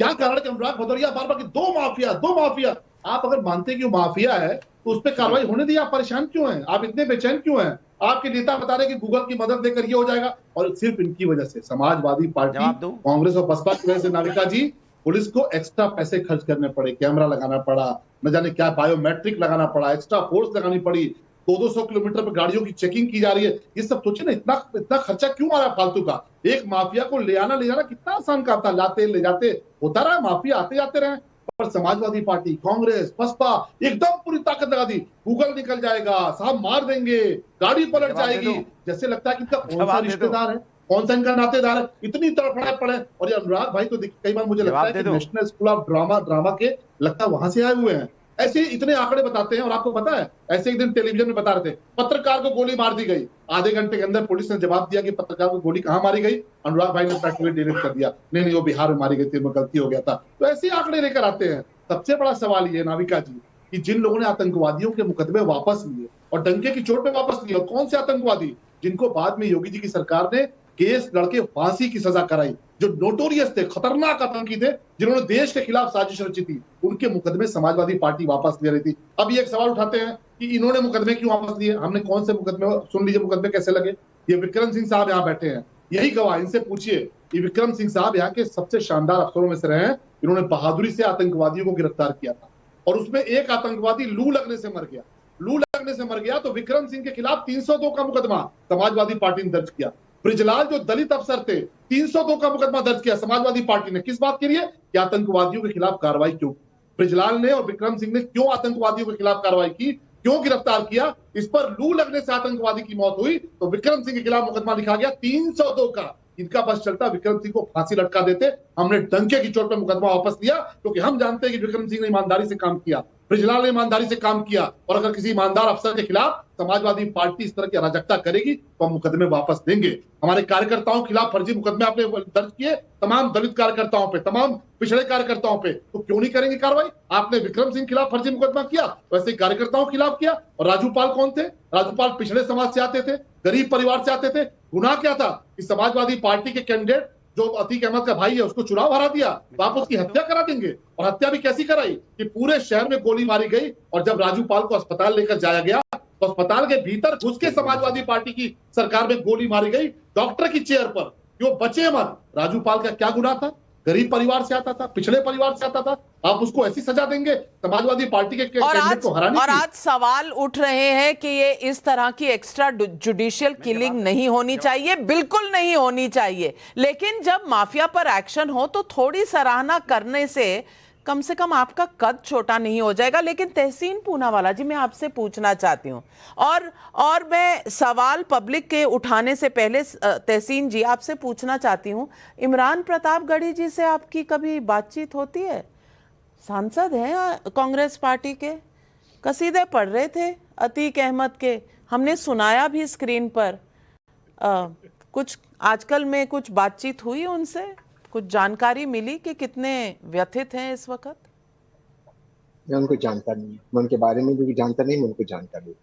क्या कारण कि अनुराग भदौरिया बार बार की दो माफिया? आप अगर मानते हैं कि वो माफिया है तो उस पर कार्रवाई होने दी। आप परेशान क्यों हैं? आप इतने बेचैन क्यों हैं? आपके नेता बता रहे कि गूगल की मदद देकर ये हो जाएगा, और सिर्फ इनकी वजह से, समाजवादी पार्टी, कांग्रेस और बसपा की वजह से नाविका जी, पुलिस को एक्स्ट्रा पैसे खर्च करने पड़े, कैमरा लगाना पड़ा, न जाने क्या बायोमेट्रिक लगाना पड़ा, एक्स्ट्रा फोर्स लगानी पड़ी, 200 किलोमीटर पर गाड़ियों की चेकिंग की जा रही है। ये सब सोचिए ना, इतना खर्चा क्यों आ रहा है फालतू का? एक माफिया को ले आना कितना आसान काम था, लाते ले जाते होता रहा, माफिया आते जाते रहे। पर समाजवादी पार्टी, कांग्रेस, बसपा एकदम पूरी ताकत लगा दी, गूगल निकल जाएगा, साहब मार देंगे, गाड़ी पलट जाएगी। जैसे लगता है कि इनका कौन सा रिश्तेदार है, कौन सा इनका नातेदार है, इतनी तड़फड़ाए पड़े। और ये अनुराग भाई तो कई बार मुझे लगता है कि नेशनल स्कूल ऑफ ड्रामा के लगता है वहां से आए हुए हैं। ऐसे इतने आंकड़े बताते हैं। और आपको पता है, ऐसे एक दिन टेलीविजन में बता रहे थे, पत्रकार को गोली मार दी गई, आधे घंटे के अंदर पुलिस ने जवाब दिया कि पत्रकार को गोली कहां मारी गई? अनुराग भाई ने प्रेस डिलीट कर दिया, नहीं वो बिहार में मारी गई थी, गलती हो गया था। तो ऐसे आंकड़े लेकर आते हैं। सबसे बड़ा सवाल ये नाविका जी कि जिन लोगों ने आतंकवादियों के मुकदमे वापस लिए और डंके की चोट पे वापस लिए, और कौन से आतंकवादी जिनको बाद में योगी जी की सरकार ने केस लड़के फांसी की सजा कराई, जो नोटोरियस थे, खतरनाक आतंकी थे, जिन्होंने देश के खिलाफ साजिश रची थी, उनके मुकदमे समाजवादी पार्टी वापस ले रही थी। अब ये एक सवाल उठाते हैं कि इन्होंने मुकदमे क्यों वापस लिए? हमने कौन से मुकदमे, सुन लीजिए मुकदमे कैसे लगे। ये विक्रम सिंह साहब यहाँ बैठे हैं, यही गवाह, इनसे पूछिए। ये विक्रम सिंह साहब यहाँ के सबसे शानदार अफसरों में से रहे हैं। इन्होंने बहादुरी से आतंकवादियों को गिरफ्तार किया था, और उसमें एक आतंकवादी लू लगने से मर गया। तो विक्रम सिंह के खिलाफ 302 का मुकदमा समाजवादी पार्टी ने दर्ज किया। ब्रिजलाल जो दलित अफसर थे, 302 का मुकदमा दर्ज किया समाजवादी पार्टी ने। किस बात के लिए? कि आतंकवादियों के खिलाफ कार्रवाई क्यों? ब्रिजलाल ने और विक्रम सिंह ने क्यों आतंकवादियों के खिलाफ कार्रवाई की, क्यों गिरफ्तार किया? इस पर लू लगने से आतंकवादी की मौत हुई, तो विक्रम सिंह के खिलाफ मुकदमा लिखा गया 302 का। इनका बस चलता, विक्रम सिंह को फांसी लटका देते। हमने डंके की चोट पर मुकदमा वापस लिया, क्योंकि हम जानते हैं कि विक्रम सिंह ने ईमानदारी से काम किया, ब्रिजलाल ने ईमानदारी से काम किया, और अगर किसी ईमानदार अफसर के खिलाफ समाजवादी पार्टी इस तरह की अराजकता करेगी तो हम मुकदमे वापस देंगे। हमारे कार्यकर्ताओं के खिलाफ फर्जी मुकदमे आपने दर्ज किए, तमाम दलित कार्यकर्ताओं पे, तमाम पिछड़े कार्यकर्ताओं पे, तो क्यों नहीं करेंगे कार्रवाई? आपने विक्रम सिंह के खिलाफ फर्जी मुकदमा किया, वैसे कार्यकर्ताओं के खिलाफ किया। और राजूपाल कौन थे? राजूपाल पिछड़े समाज से आते थे, गरीब परिवार से आते थे। गुनाह क्या था कि समाजवादी पार्टी के कैंडिडेट जो अतीक अहमद का भाई है उसको चुनाव हरा दिया, तो आप उसकी हत्या करा देंगे। और हत्या भी कैसी कराई कि पूरे शहर में गोली मारी गई, और जब राजूपाल को अस्पताल लेकर जाया गया तो अस्पताल के भीतर घुस के समाजवादी पार्टी की सरकार में गोली मारी गई डॉक्टर की चेयर पर, क्यों बचे मत। राजूपाल का क्या गुनाह था? गरीब परिवार से आता था, पिछड़े परिवार से आता था, आप उसको ऐसी सजा देंगे समाजवादी पार्टी के कैंडिडेट को हराने की? और आज सवाल उठ रहे हैं कि ये इस तरह की एक्स्ट्रा जुडिशियल किलिंग नहीं होनी चाहिए, बिल्कुल नहीं होनी चाहिए। लेकिन जब माफिया पर एक्शन हो तो थोड़ी सराहना करने से कम से कम आपका कद छोटा नहीं हो जाएगा। लेकिन तहसीन पूनावाला जी, मैं आपसे पूछना चाहती हूँ, और मैं सवाल पब्लिक के उठाने से पहले तहसीन जी आपसे पूछना चाहती हूँ, इमरान प्रतापगढ़ी जी से आपकी कभी बातचीत होती है? सांसद हैं कांग्रेस पार्टी के, कसीदे पढ़ रहे थे अतीक अहमद के, हमने सुनाया भी स्क्रीन पर। कुछ आजकल में कुछ बातचीत हुई उनसे, कुछ जानकारी मिली कि कितने व्यथित हैं इस वक्त? मैं उनको जानता नहीं, मैं उनके बारे में भी जानता नहीं, मैं उनको जानता नहीं।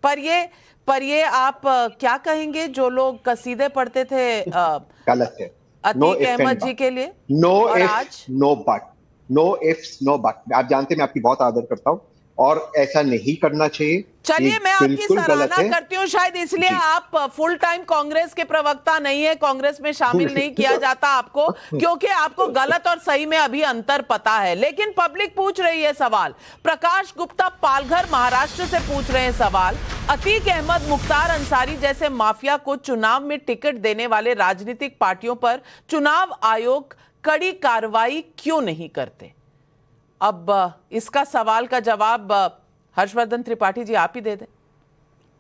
पर ये आप क्या कहेंगे जो लोग कसीदे पढ़ते थे गलत है अतीक अहमद जी के लिए? No if no but, no ifs no but. आप जानते हैं मैं आपकी बहुत आदर करता हूँ और ऐसा नहीं करना चाहिए। चलिए, मैं आपकी सराहना करती हूँ, शायद इसलिए आप फुल टाइम कांग्रेस के प्रवक्ता नहीं है, कांग्रेस में शामिल नहीं किया जाता आपको, क्योंकि आपको गलत और सही में अभी अंतर पता है। लेकिन पब्लिक पूछ रही है सवाल, प्रकाश गुप्ता पालघर महाराष्ट्र से पूछ रहे हैं सवाल, अतीक अहमद, मुख्तार अंसारी जैसे माफिया को चुनाव में टिकट देने वाले राजनीतिक पार्टियों पर चुनाव आयोग कड़ी कार्रवाई क्यों नहीं करते? अब इसका सवाल का जवाब हर्षवर्धन त्रिपाठी जी आप ही दे दें,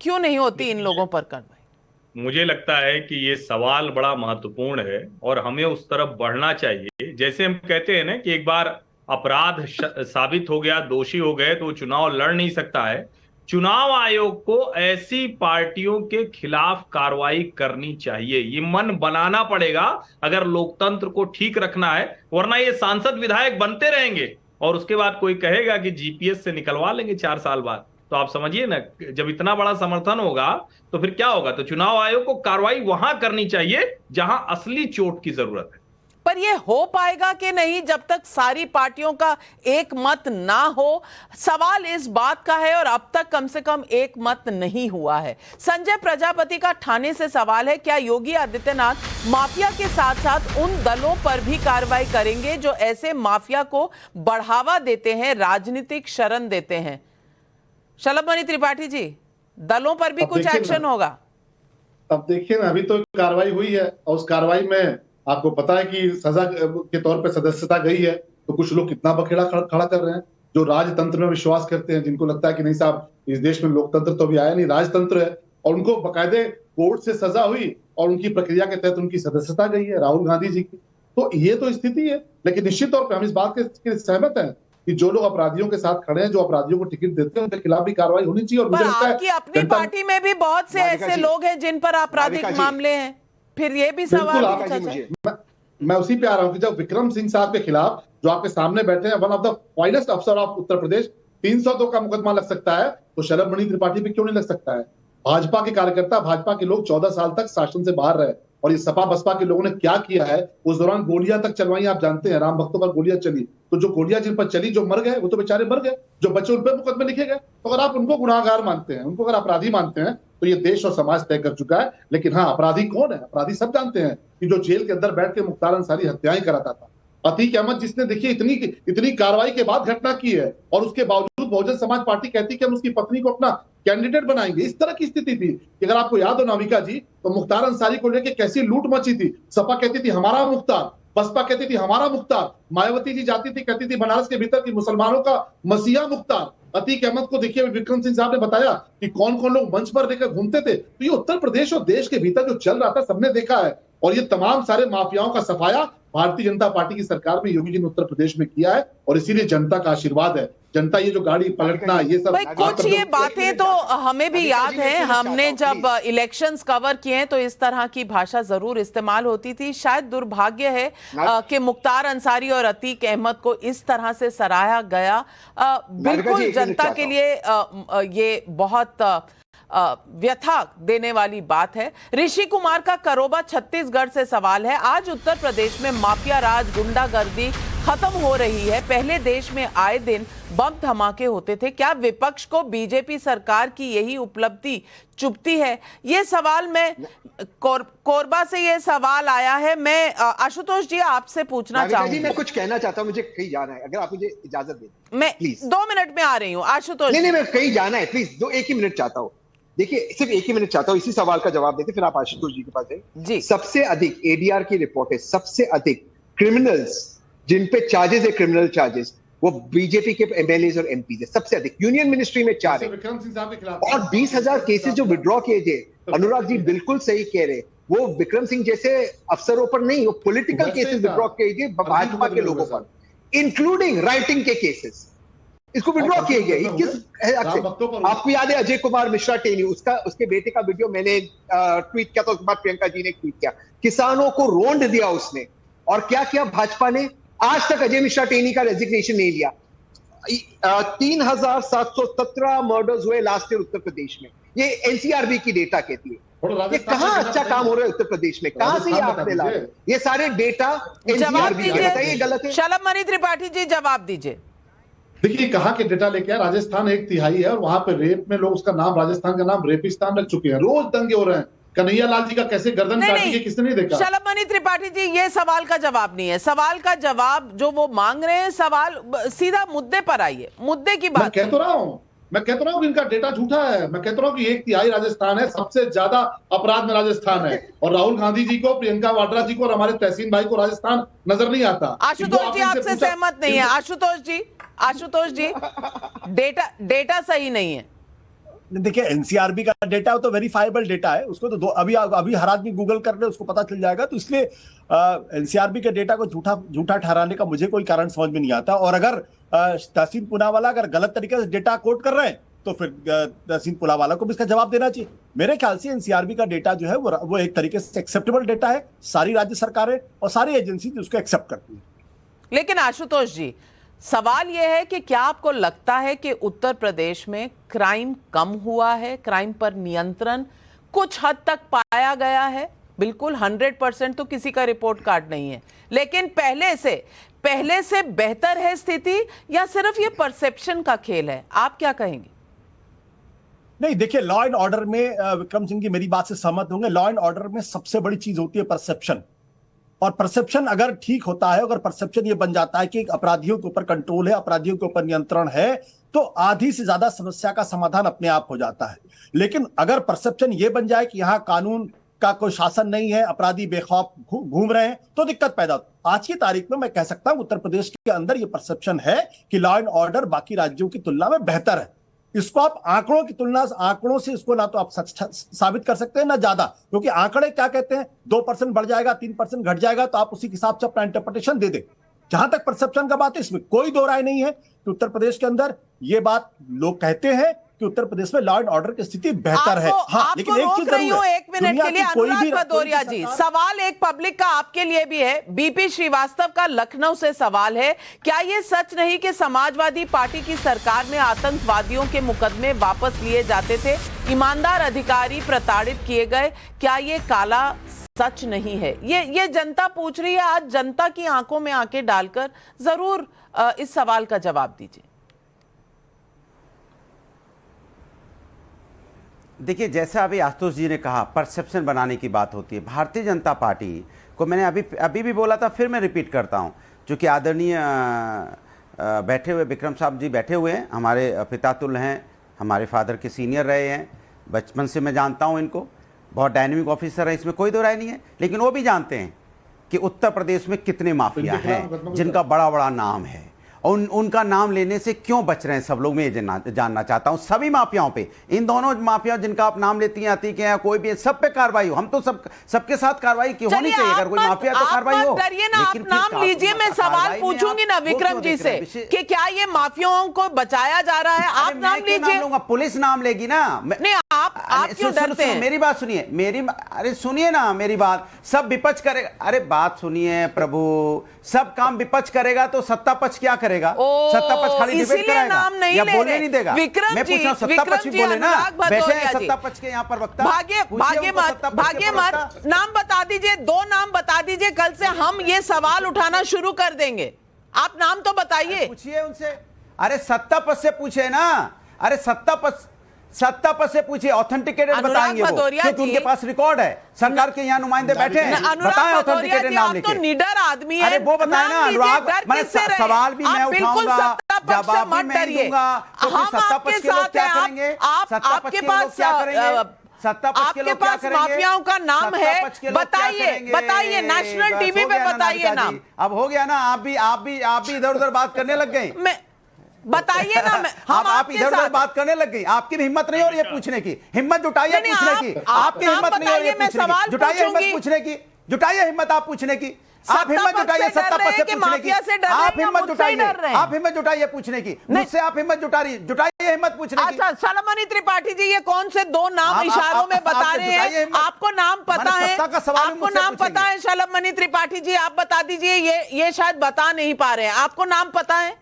क्यों नहीं होती इन लोगों पर कार्रवाई? मुझे लगता है कि ये सवाल बड़ा महत्वपूर्ण है और हमें उस तरफ बढ़ना चाहिए। जैसे हम कहते हैं ना कि एक बार अपराध साबित हो गया, दोषी हो गए तो वो चुनाव लड़ नहीं सकता है। चुनाव आयोग को ऐसी पार्टियों के खिलाफ कार्रवाई करनी चाहिए, ये मन बनाना पड़ेगा अगर लोकतंत्र को ठीक रखना है, वरना ये सांसद विधायक बनते रहेंगे और उसके बाद कोई कहेगा कि जीपीएस से निकलवा लेंगे 4 साल बाद। तो आप समझिए ना, जब इतना बड़ा समर्थन होगा तो फिर क्या होगा? तो चुनाव आयोग को कार्रवाई वहां करनी चाहिए जहां असली चोट की जरूरत है। पर यह हो पाएगा कि नहीं जब तक सारी पार्टियों का एक मत ना हो? सवाल इस बात का है और अब तक कम से कम एक मत नहीं हुआ है। संजय प्रजापति का ठाणे से सवाल है, क्या योगी आदित्यनाथ माफिया के साथ साथ उन दलों पर भी कार्रवाई करेंगे जो ऐसे माफिया को बढ़ावा देते हैं, राजनीतिक शरण देते हैं? शलभ मणि त्रिपाठी जी, दलों पर भी कुछ एक्शन होगा? अब देखिए ना, अभी तो कार्रवाई हुई है और उस कार्रवाई में आपको पता है कि सजा के तौर पे सदस्यता गई है, तो कुछ लोग कितना बखेड़ा खड़ा कर रहे हैं जो राजतंत्र में विश्वास करते हैं, जिनको लगता है कि नहीं साहब इस देश में लोकतंत्र तो अभी आया नहीं, राजतंत्र है, और उनको बकायदे कोर्ट से सजा हुई और उनकी प्रक्रिया के तहत उनकी सदस्यता गई है राहुल गांधी जी की। तो ये तो स्थिति है। लेकिन निश्चित तौर पर हम इस बात के सहमत हैं कि जो लोग अपराधियों के साथ खड़े हैं, जो अपराधियों को टिकट देते हैं, उनके खिलाफ भी कार्रवाई होनी चाहिए। और मुझे लगता है आपकी अपनी पार्टी में भी बहुत से ऐसे लोग हैं जिन पर आपराधिक मामले हैं, फिर ये भी सवाल। मैं उसी पे आ रहा हूं कि जब विक्रम सिंह साहब के खिलाफ, जो आपके सामने बैठे हैं, वन ऑफ द फाइनेस्ट अफसर ऑफ उत्तर प्रदेश, 302 का मुकदमा लग सकता है, तो शलभ मणि त्रिपाठी पे क्यों नहीं लग सकता है? भाजपा के कार्यकर्ता, भाजपा के लोग 14 साल तक शासन से बाहर रहे, और ये सपा बसपा के लोगों ने क्या किया है, उस दौरान गोलियां तक चलवाई, आप जानते हैं, राम भक्तों पर गोलियां चली, तो जो गोलियां जिन पर चली, जो मर गए वो तो बेचारे मर गए, जो बच्चे उन पर मुकदमे लिखे गए। तो अगर आप उनको गुनाहगार मानते हैं, उनको अगर अपराधी मानते हैं, तो ये देश और समाज तय कर चुका है। लेकिन हाँ, अपराधी कौन है? अपराधी सब जानते हैं कि जो जेल के अंदर बैठ के मुख्तार अंसारी हत्याएं कराता था, अतीक अहमद जिसने देखिए इतनी कार्रवाई के बाद घटना की है, और उसके बावजूद बहुजन समाज पार्टी कहती कि हम उसकी पत्नी को अपना कैंडिडेट बनाएंगे। इस तरह की स्थिति थी कि अगर आपको याद हो नाविका जी, तो मुख्तार अंसारी को लेकर कैसी लूट मची थी। सपा कहती थी हमारा मुख्तार, बसपा कहती थी हमारा मुख्तार, मायावती जी जाती थी कहती थी बनारस के भीतर की मुसलमानों का मसीहा मुख्तार। अतीक अहमद को देखिए, विक्रम सिंह साहब ने बताया कि कौन कौन लोग मंच पर लेकर घूमते थे। तो ये उत्तर प्रदेश और देश के भीतर जो चल रहा था सबने देखा है, और ये तमाम सारे माफियाओं का सफाया भारतीय जनता पार्टी की सरकार में योगी जी ने उत्तर प्रदेश में किया है, और इसीलिए जनता का आशीर्वाद है। जनता ये जो गाड़ी पलटना, ये सब कुछ ये बातें तो हमें भी याद है, हमने जब इलेक्शंस कवर किए हैं तो इस तरह की भाषा जरूर इस्तेमाल होती थी। शायद दुर्भाग्य है कि मुख्तार अंसारी और अतीक अहमद को इस तरह से सराहा गया। बिल्कुल जनता के लिए ये बहुत व्यथा देने वाली बात है। ऋषि कुमार का करोबा छत्तीसगढ़ से सवाल है, आज उत्तर प्रदेश में माफिया राज, गुंडागर्दी खत्म हो रही है, पहले देश में आए दिन बम धमाके होते थे, क्या विपक्ष को बीजेपी सरकार की यही उपलब्धि चुभती है? ये सवाल मैं कोरबा से ये सवाल आया है। मैं आशुतोष जी आपसे पूछना चाहूंगी। मैं कुछ कहना चाहता हूं, मुझे कहीं जाना है, अगर आप मुझे इजाजत दें। मैं 2 मिनट में आ रही हूँ आशुतोष। नहीं, मैं कहीं जाना है, प्लीज एक ही मिनट चाहता हूँ। देखिए, सिर्फ एक ही मिनट चाहता हूँ, इसी सवाल का जवाब देते फिर आप आशुतोष जी के पास जाइए। सबसे अधिक एडीआर की रिपोर्ट है, सबसे अधिक क्रिमिनल्स जिन पे चार्जेस है, क्रिमिनल चार्जेस, वो बीजेपी के एमएलए और एमपी है सबसे अधिक, यूनियन मिनिस्ट्री में 4 है। विक्रम सिंह साहब के खिलाफ और 20,000 केसेस जो विड्रॉ किए गए, अनुराग जी बिल्कुल सही कह रहे, वो विक्रम सिंह जैसे अफसरों पर नहीं, वो पॉलिटिकल केसेस विड्रॉ किए गए भाजपा के लोगों पर, इंक्लूडिंग राइटिंग के केसेस, इसको विड्रॉ किए गए। 21 आपको याद है अजय कुमार मिश्रा टेनी, उसके बेटे का वीडियो मैंने ट्वीट किया था, उसके बाद प्रियंका जी ने ट्वीट किया, किसानों को रोंड दिया उसने। और क्या किया भाजपा ने, आज तक अजय मिश्रा टेनी का रेजिग्नेशन नहीं लिया। 3,717 मर्डर्स हुए लास्ट ईयर उत्तर प्रदेश में, ये एनसीआरबी की डेटा कहती है। ये कहां अच्छा काम हो रहा है उत्तर प्रदेश में, कहां से ये आपने ला रहे? ये सारे डेटा एनसीआरबी के, बताइए गलत है? शलभ मणि त्रिपाठी जी जवाब दीजिए। देखिए कहां के डेटा लेके आए, राजस्थान 1/3 है और वहां पे रेप में लोग उसका नाम, राजस्थान का नाम रेपिस्तान रख चुके हैं। रोज दंगे हो रहे हैं। कन्हैया लाल जी का कैसे गर्दन काटी है किसने नहीं देखा? शलभ मणि त्रिपाठी जी, ये सवाल का जवाब नहीं है। सवाल का जवाब जो वो मांग रहे हैं, सवाल सीधा मुद्दे पर आइए, मुद्दे की बात। मैं कह तो रहा हूं कि इनका डेटा झूठा है। मैं कहता हूं कि 1/3 राजस्थान है, सबसे ज्यादा अपराध में राजस्थान है। और राहुल गांधी जी को, प्रियंका वाड्रा जी को और हमारे तहसीन भाई को राजस्थान नजर नहीं आता। आशुतोष जी आपसे सहमत नहीं है? आशुतोष जी डेटा सही नहीं है। देखिए एनसीआरबी का डेटा तो वेरीफाइबल डेटा है, उसको तो अभी हर आदमी गूगल कर ले उसको पता चल जाएगा। तो इसलिए एनसीआरबी के डेटा को झूठा ठहराने का मुझे कोई कारण समझ में नहीं आता। और अगर तहसीन पूनावाला अगर गलत तरीके से डेटा कोट कर रहे हैं तो फिर तहसीन पूनावाला को भी इसका जवाब देना चाहिए। मेरे ख्याल से एनसीआरबी का डेटा जो है वो एक तरीके से एक्सेप्टेबल डेटा है। सारी राज्य सरकारें और सारी एजेंसी उसको एक्सेप्ट करती है। लेकिन आशुतोष जी, सवाल यह है कि क्या आपको लगता है कि उत्तर प्रदेश में क्राइम कम हुआ है, क्राइम पर नियंत्रण कुछ हद तक पाया गया है? बिल्कुल 100% तो किसी का रिपोर्ट कार्ड नहीं है, लेकिन पहले से बेहतर है स्थिति, या सिर्फ ये परसेप्शन का खेल है? आप क्या कहेंगे? नहीं देखिए, लॉ एंड ऑर्डर में विक्रम सिंह जी मेरी बात से सहमत होंगे। लॉ एंड ऑर्डर में सबसे बड़ी चीज होती है परसेप्शन। और परसेप्शन अगर ठीक होता है, अगर परसेप्शन ये बन जाता है कि अपराधियों के ऊपर कंट्रोल है, अपराधियों के ऊपर नियंत्रण है, तो आधी से ज्यादा समस्या का समाधान अपने आप हो जाता है। लेकिन अगर परसेप्शन ये बन जाए कि यहाँ कानून का कोई शासन नहीं है, अपराधी बेखौफ घूम रहे हैं, तो दिक्कत पैदा होती है। आज की तारीख में मैं कह सकता हूं उत्तर प्रदेश के अंदर ये परसेप्शन है कि लॉ एंड ऑर्डर बाकी राज्यों की तुलना में बेहतर है। इसको आप आंकड़ों से इसको ना तो आप साबित कर सकते हैं ना ज्यादा, क्योंकि आंकड़े क्या कहते हैं, 2% बढ़ जाएगा, 3% घट जाएगा, तो आप उसी के हिसाब से अपना इंटरप्रिटेशन दे दें। जहां तक परसेप्शन का बात है, इसमें कोई दो राय नहीं है कि उत्तर प्रदेश के अंदर ये बात लोग कहते हैं कि उत्तर प्रदेश में लॉ एंड ऑर्डर की स्थिति बेहतर है। हाँ, लेकिन एक चीज जरूर है, एक मिनट के लिए अनुराग भदौरिया जी, सवाल एक पब्लिक का आपके लिए भी है। बीपी श्रीवास्तव का लखनऊ से सवाल है, क्या ये सच नहीं कि समाजवादी पार्टी की सरकार में आतंकवादियों के मुकदमे वापस लिए जाते थे, ईमानदार अधिकारी प्रताड़ित किए गए? क्या ये काला सच नहीं है? ये जनता पूछ रही है। आज जनता की आंखों में आंखें डालकर जरूर इस सवाल का जवाब दीजिए। देखिए, जैसा अभी आशुतोष जी ने कहा, परसेप्शन बनाने की बात होती है। भारतीय जनता पार्टी को मैंने अभी भी बोला था, फिर मैं रिपीट करता हूं, चूंकि आदरणीय बैठे हुए विक्रम साहब जी बैठे हुए हैं, हमारे पितातुल्य हैं, हमारे फादर के सीनियर रहे हैं, बचपन से मैं जानता हूं इनको, बहुत डायनेमिक ऑफिसर है, इसमें कोई दो राय नहीं है। लेकिन वो भी जानते हैं कि उत्तर प्रदेश में कितने माफिया हैं जिनका बड़ा बड़ा नाम है, और उनका नाम लेने से क्यों बच रहे हैं सब लोग, मैं ये जानना चाहता हूं। सभी माफियाओं पे, इन दोनों माफियाओं जिनका आप नाम लेती हैं, अतीक हैं, कोई भी, सब पे कार्रवाई हो। हम तो सबके साथ कार्रवाई की होनी चाहिए। अगर कोई माफिया तो कार्रवाई हो। लेकिन नाम लीजिए, मैं सवाल पूछूंगी ना विक्रम जी से कि क्या ये माफियाओं को बचाया जा रहा है? आप नाम लीजिए। पुलिस नाम लेगी ना। नहीं, आप क्यों डरते हैं? मेरी बात सुनिए, अरे सुनिए ना मेरी बात। सब विपक्ष करेगा, अरे बात सुनिए प्रभु, सब काम विपक्ष करेगा तो सत्ता पक्ष क्या करेगा? सत्ता पक्ष खाली डिबेट कराएगा या बोलने नहीं देगा? मैं पूछ रहा हूं, सत्ता पक्ष भी बोले ना, बैठे हैं सत्ता पक्ष के यहाँ पर वक्ता। भाग्य मत, नाम बता दीजिए, 2 नाम बता दीजिए, कल से हम ये सवाल उठाना शुरू कर देंगे। आप नाम तो बताइए, पूछिए उनसे। अरे सत्ता पक्ष से पूछे ना, अरे सत्ता पक्ष से पूछिए, ऑथेंटिकेटेड बताएंगे वो, क्योंकि उनके पास रिकॉर्ड है, सरकार के यहाँ नुमाइंदे बैठे हैं, बताएं ऑथेंटिकेटेड नाम लेके। तो निडर आदमी है, अरे वो बताए ना अनुराग, सवाल भी मैं उठाऊंगा, पक्ष से मत डरिए, हम आपके साथ हैं। आपके पास माफियाओं का नाम है, बताइए नेशनल टीवी पे बताइए नाम। अब हो गया ना, आप भी इधर उधर बात करने लग गए। बताइए ना, हम आप इधर उधर बात करने लग गई। आपकी भी हिम्मत नहीं हो रही है पूछने की, हिम्मत जुटाइए पूछने की। आपकी हिम्मत नहीं हो रही है पूछने की, जुटाइए हिम्मत पूछने की, जुटाइए हिम्मत आप पूछने की। आप हिम्मत जुटाइए सत्ता पक्ष से पूछने की, आप हिम्मत जुटाइए पूछने की। मुझसे आप हिम्मत जुटाइए हिम्मत पूछने की। अच्छा शलमणि त्रिपाठी जी, ये कौन से दो नाम इशारों में बता रहे हैं? आपको नाम पता है? आपको नाम पता है शलमणि त्रिपाठी जी? आप बता दीजिए, ये शायद बता नहीं पा रहे हैं। आपको नाम पता है?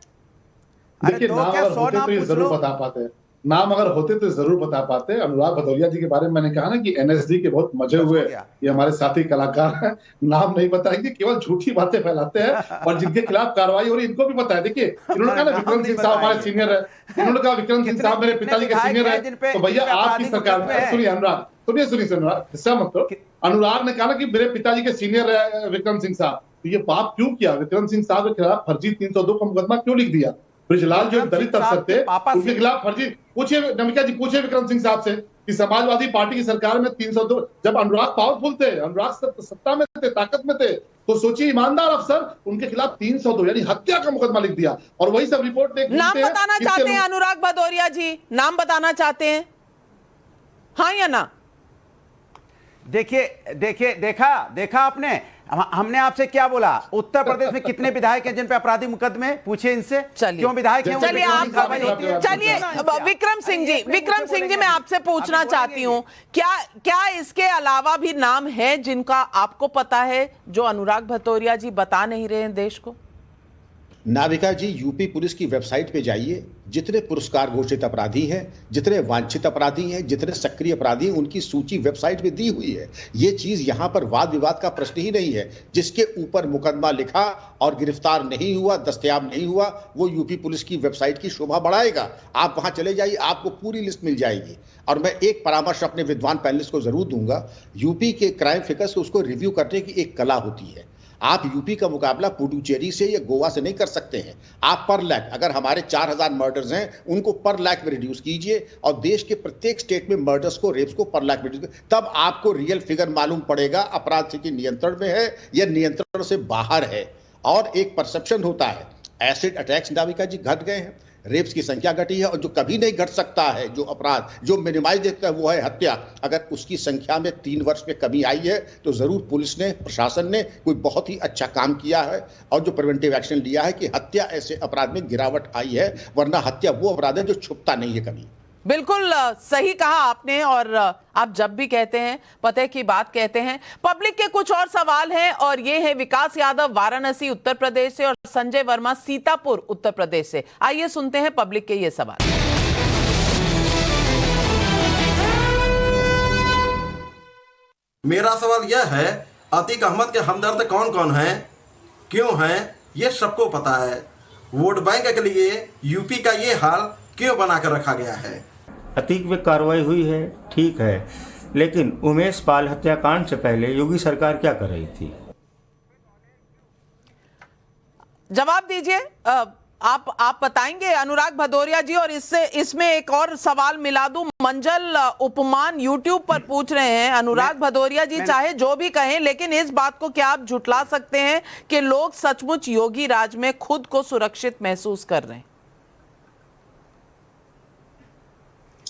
देखिए, नाम अगर होते तो ये जरूर बता पाते हैं। नाम अगर होते तो जरूर बता पाते। अनुराग भदौरिया जी के बारे में मैंने कहा ना कि एनएसडी के बहुत मजे हुए, ये हमारे साथी कलाकार हैं, नाम नहीं बताएंगे, केवल झूठी बातें फैलाते हैं और जिनके खिलाफ कार्रवाई हो रही इनको भी पता है। देखिए, इन्होंने कहा ना विक्रम सिंह साहब हमारे सीनियर है, इन्होंने कहा विक्रम सिंह साहब मेरे पिताजी के सीनियर है, तो भैया आपकी सरकार में सुनिए अनुराग, सुनिए मत करो। अनुराग ने कहा ना कि मेरे पिताजी के सीनियर है विक्रम सिंह साहब, तो ये पाप क्यों किया? विक्रम सिंह साहब के खिलाफ फर्जी 302 का मुकदमा क्यों लिख दिया? ब्रिजलाल जो दलित अफसर थे उनके खिलाफ फर्जी, पूछिए नमिका जी, पूछिए विक्रम सिंह साहब से कि समाजवादी पार्टी की सरकार में 302, जब अनुराग पावरफुल थे, अनुराग सत्ता में थे, ताकत में थे, तो सोचिए ईमानदार अफसर, उनके खिलाफ 302 यानी हत्या का मुकदमा लिख दिया। और वही सब रिपोर्ट देख नाम बताना चाहते हैं अनुराग भदौरिया जी, नाम बताना चाहते हैं, हाँ या ना? देखिए देखा आपने, हमने आपसे क्या बोला? उत्तर प्रदेश में कितने विधायक हैं जिन पे आपराधिक मुकदमे? पूछे इनसे, क्यों विधायक हैं? चलिए विक्रम सिंह जी मैं आपसे पूछना चाहती हूँ, क्या इसके अलावा भी नाम है जिनका आपको पता है जो अनुराग भदौरिया जी बता नहीं रहे हैं देश को? नाविका जी, यूपी पुलिस की वेबसाइट पे जाइए, जितने पुरस्कार घोषित अपराधी हैं, जितने वांछित अपराधी हैं, जितने सक्रिय अपराधी हैं, उनकी सूची वेबसाइट पे दी हुई है। ये चीज यहां पर वाद विवाद का प्रश्न ही नहीं है। जिसके ऊपर मुकदमा लिखा और गिरफ्तार नहीं हुआ, दस्तयाब नहीं हुआ, वो यूपी पुलिस की वेबसाइट की शोभा बढ़ाएगा। आप वहां चले जाइए, आपको पूरी लिस्ट मिल जाएगी। और मैं एक परामर्श अपने विद्वान पैनलिस्ट को जरूर दूंगा, यूपी के क्राइम फिगर्स को उसको रिव्यू करने की एक कला होती है। आप यूपी का मुकाबला पुडुचेरी से या गोवा से नहीं कर सकते हैं। आप पर लाख, अगर हमारे 4000 मर्डर्स हैं, उनको पर लाख में रिड्यूस कीजिए और देश के प्रत्येक स्टेट में मर्डर्स को, रेप्स को पर लाख में रिड्यूस, तब आपको रियल फिगर मालूम पड़ेगा अपराध स्थिति नियंत्रण में है या नियंत्रण से बाहर है। और एक परसेप्शन होता है, एसिड अटैक्स नाविका जी घट गए हैं, रेप्स की संख्या घटी है, और जो कभी नहीं घट सकता है, जो अपराध जो मिनिमाइज देखता है, वो है हत्या। अगर उसकी संख्या में 3 वर्ष में कमी आई है तो जरूर पुलिस ने, प्रशासन ने कोई बहुत ही अच्छा काम किया है और जो प्रिवेंटिव एक्शन लिया है कि हत्या ऐसे अपराध में गिरावट आई है, वरना हत्या वो अपराध है जो छुपता नहीं है कभी। बिल्कुल सही कहा आपने, और आप जब भी कहते हैं पते की बात कहते हैं। पब्लिक के कुछ और सवाल हैं, और ये है विकास यादव वाराणसी उत्तर प्रदेश से और संजय वर्मा सीतापुर उत्तर प्रदेश से। आइए सुनते हैं पब्लिक के ये सवाल। मेरा सवाल यह है, अतीक अहमद के हमदर्द कौन कौन हैं, क्यों हैं, ये सबको पता है। वोट बैंक के लिए यूपी का ये हाल क्यों बनाकर रखा गया है? अतीक पे कार्रवाई हुई है, ठीक है, लेकिन उमेश पाल हत्याकांड से पहले योगी सरकार क्या कर रही थी? जवाब दीजिए, आप बताएंगे अनुराग भदौरिया जी। और इसमें एक और सवाल मिला दूं, मंजल उपमान यूट्यूब पर पूछ रहे हैं, अनुराग भदौरिया जी चाहे जो भी कहें, लेकिन इस बात को क्या आप झुठला सकते हैं कि लोग सचमुच योगी राज में खुद को सुरक्षित महसूस कर रहे हैं?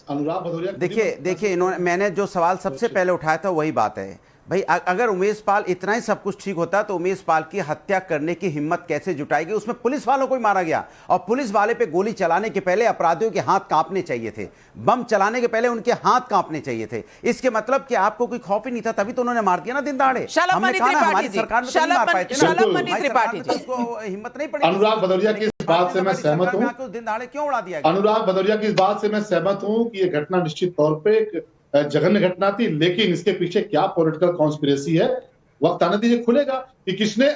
अनुराग भदौरिया, देखिए इन्होंने, मैंने जो सवाल सबसे पहले उठाया था वही बात है भाई। अगर उमेश पाल इतना ही सब कुछ ठीक होता तो उमेश पाल की हत्या करने की हिम्मत कैसे जुटाएगी? उसमें पुलिस वालों को ही मारा गया, और पुलिस वाले पे गोली चलाने के पहले अपराधियों के हाथ कांपने चाहिए थे, बम चलाने के पहले उनके हाथ कांपने चाहिए थे। इसके मतलब कि आपको कोई खौफ ही नहीं था, तभी तो उन्होंने मार दिया ना दिन दहाड़े। हमारी सरकार में नहीं मार पाए थे, हिम्मत नहीं पड़ी। अनुराग भदौरिया की इस बात से मैं सहमत हूँ, दिन दहाड़े क्यों उड़ा दिया? अनुराग भदौरिया की इस बात से मैं सहमत हूँ कि ये घटना निश्चित तौर पे एक जघन्य घटना थी, लेकिन इसके पीछे क्या पॉलिटिकल कॉन्स्पिरेसी है, वक्त आने दीजिए खुलेगा कि किसने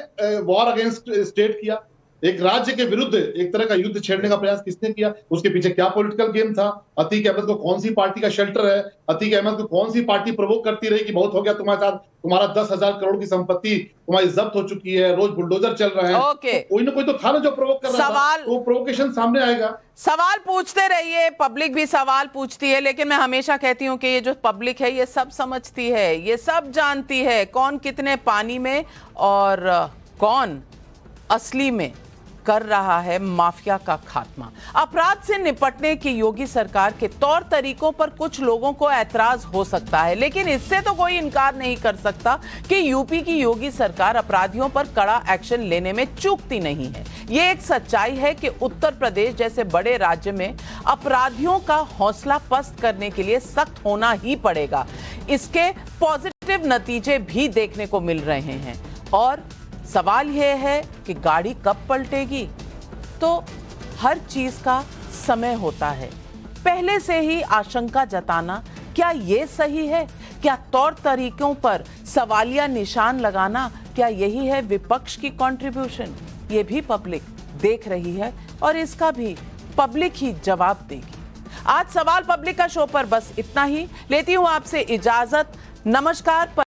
वॉर अगेंस्ट स्टेट किया। एक राज्य के विरुद्ध एक तरह का युद्ध छेड़ने का प्रयास किसने किया? उसके पीछे क्या पॉलिटिकल गेम था? अतीक अहमद को कौन सी पार्टी का शेल्टर है? अतीक अहमद को कौन सी पार्टी प्रोवोक करती रही कि बहुत हो गया तुम्हारे साथ, तुम्हारा 10,000 करोड़ की संपत्ति तुम्हारी जब्त हो चुकी है, रोज बुलडोजर चल रहे हैं। ओके। तो कोई ना कोई तो था ना जो प्रोवोक कर रहा था, तो वो प्रोवोकेशन सामने आएगा। सवाल पूछते रहिए, पब्लिक भी सवाल पूछती है, लेकिन मैं हमेशा कहती हूं कि ये जो पब्लिक है ये सब समझती है, ये सब जानती है कौन कितने पानी में और कौन असली में कर रहा है माफिया का खात्मा। अपराध से निपटने की योगी सरकार के तौर तरीकों पर कुछ लोगों को ऐतराज हो सकता है, लेकिन इससे तो कोई इनकार नहीं कर सकता कि यूपी की योगी सरकार अपराधियों पर कड़ा एक्शन लेने में चूकती नहीं है। ये एक सच्चाई है कि उत्तर प्रदेश जैसे बड़े राज्य में अपराधियों का हौसला पस्त करने के लिए सख्त होना ही पड़ेगा। इसके पॉजिटिव नतीजे भी देखने को मिल रहे हैं और सवाल यह है कि गाड़ी कब पलटेगी। तो हर चीज का समय होता है, पहले से ही आशंका जताना क्या यह सही है? क्या तौर तरीकों पर सवालिया निशान लगाना, क्या यही है विपक्ष की कंट्रीब्यूशन? ये भी पब्लिक देख रही है और इसका भी पब्लिक ही जवाब देगी। आज सवाल पब्लिक का शो पर बस इतना ही। लेती हूं आपसे इजाजत। नमस्कार।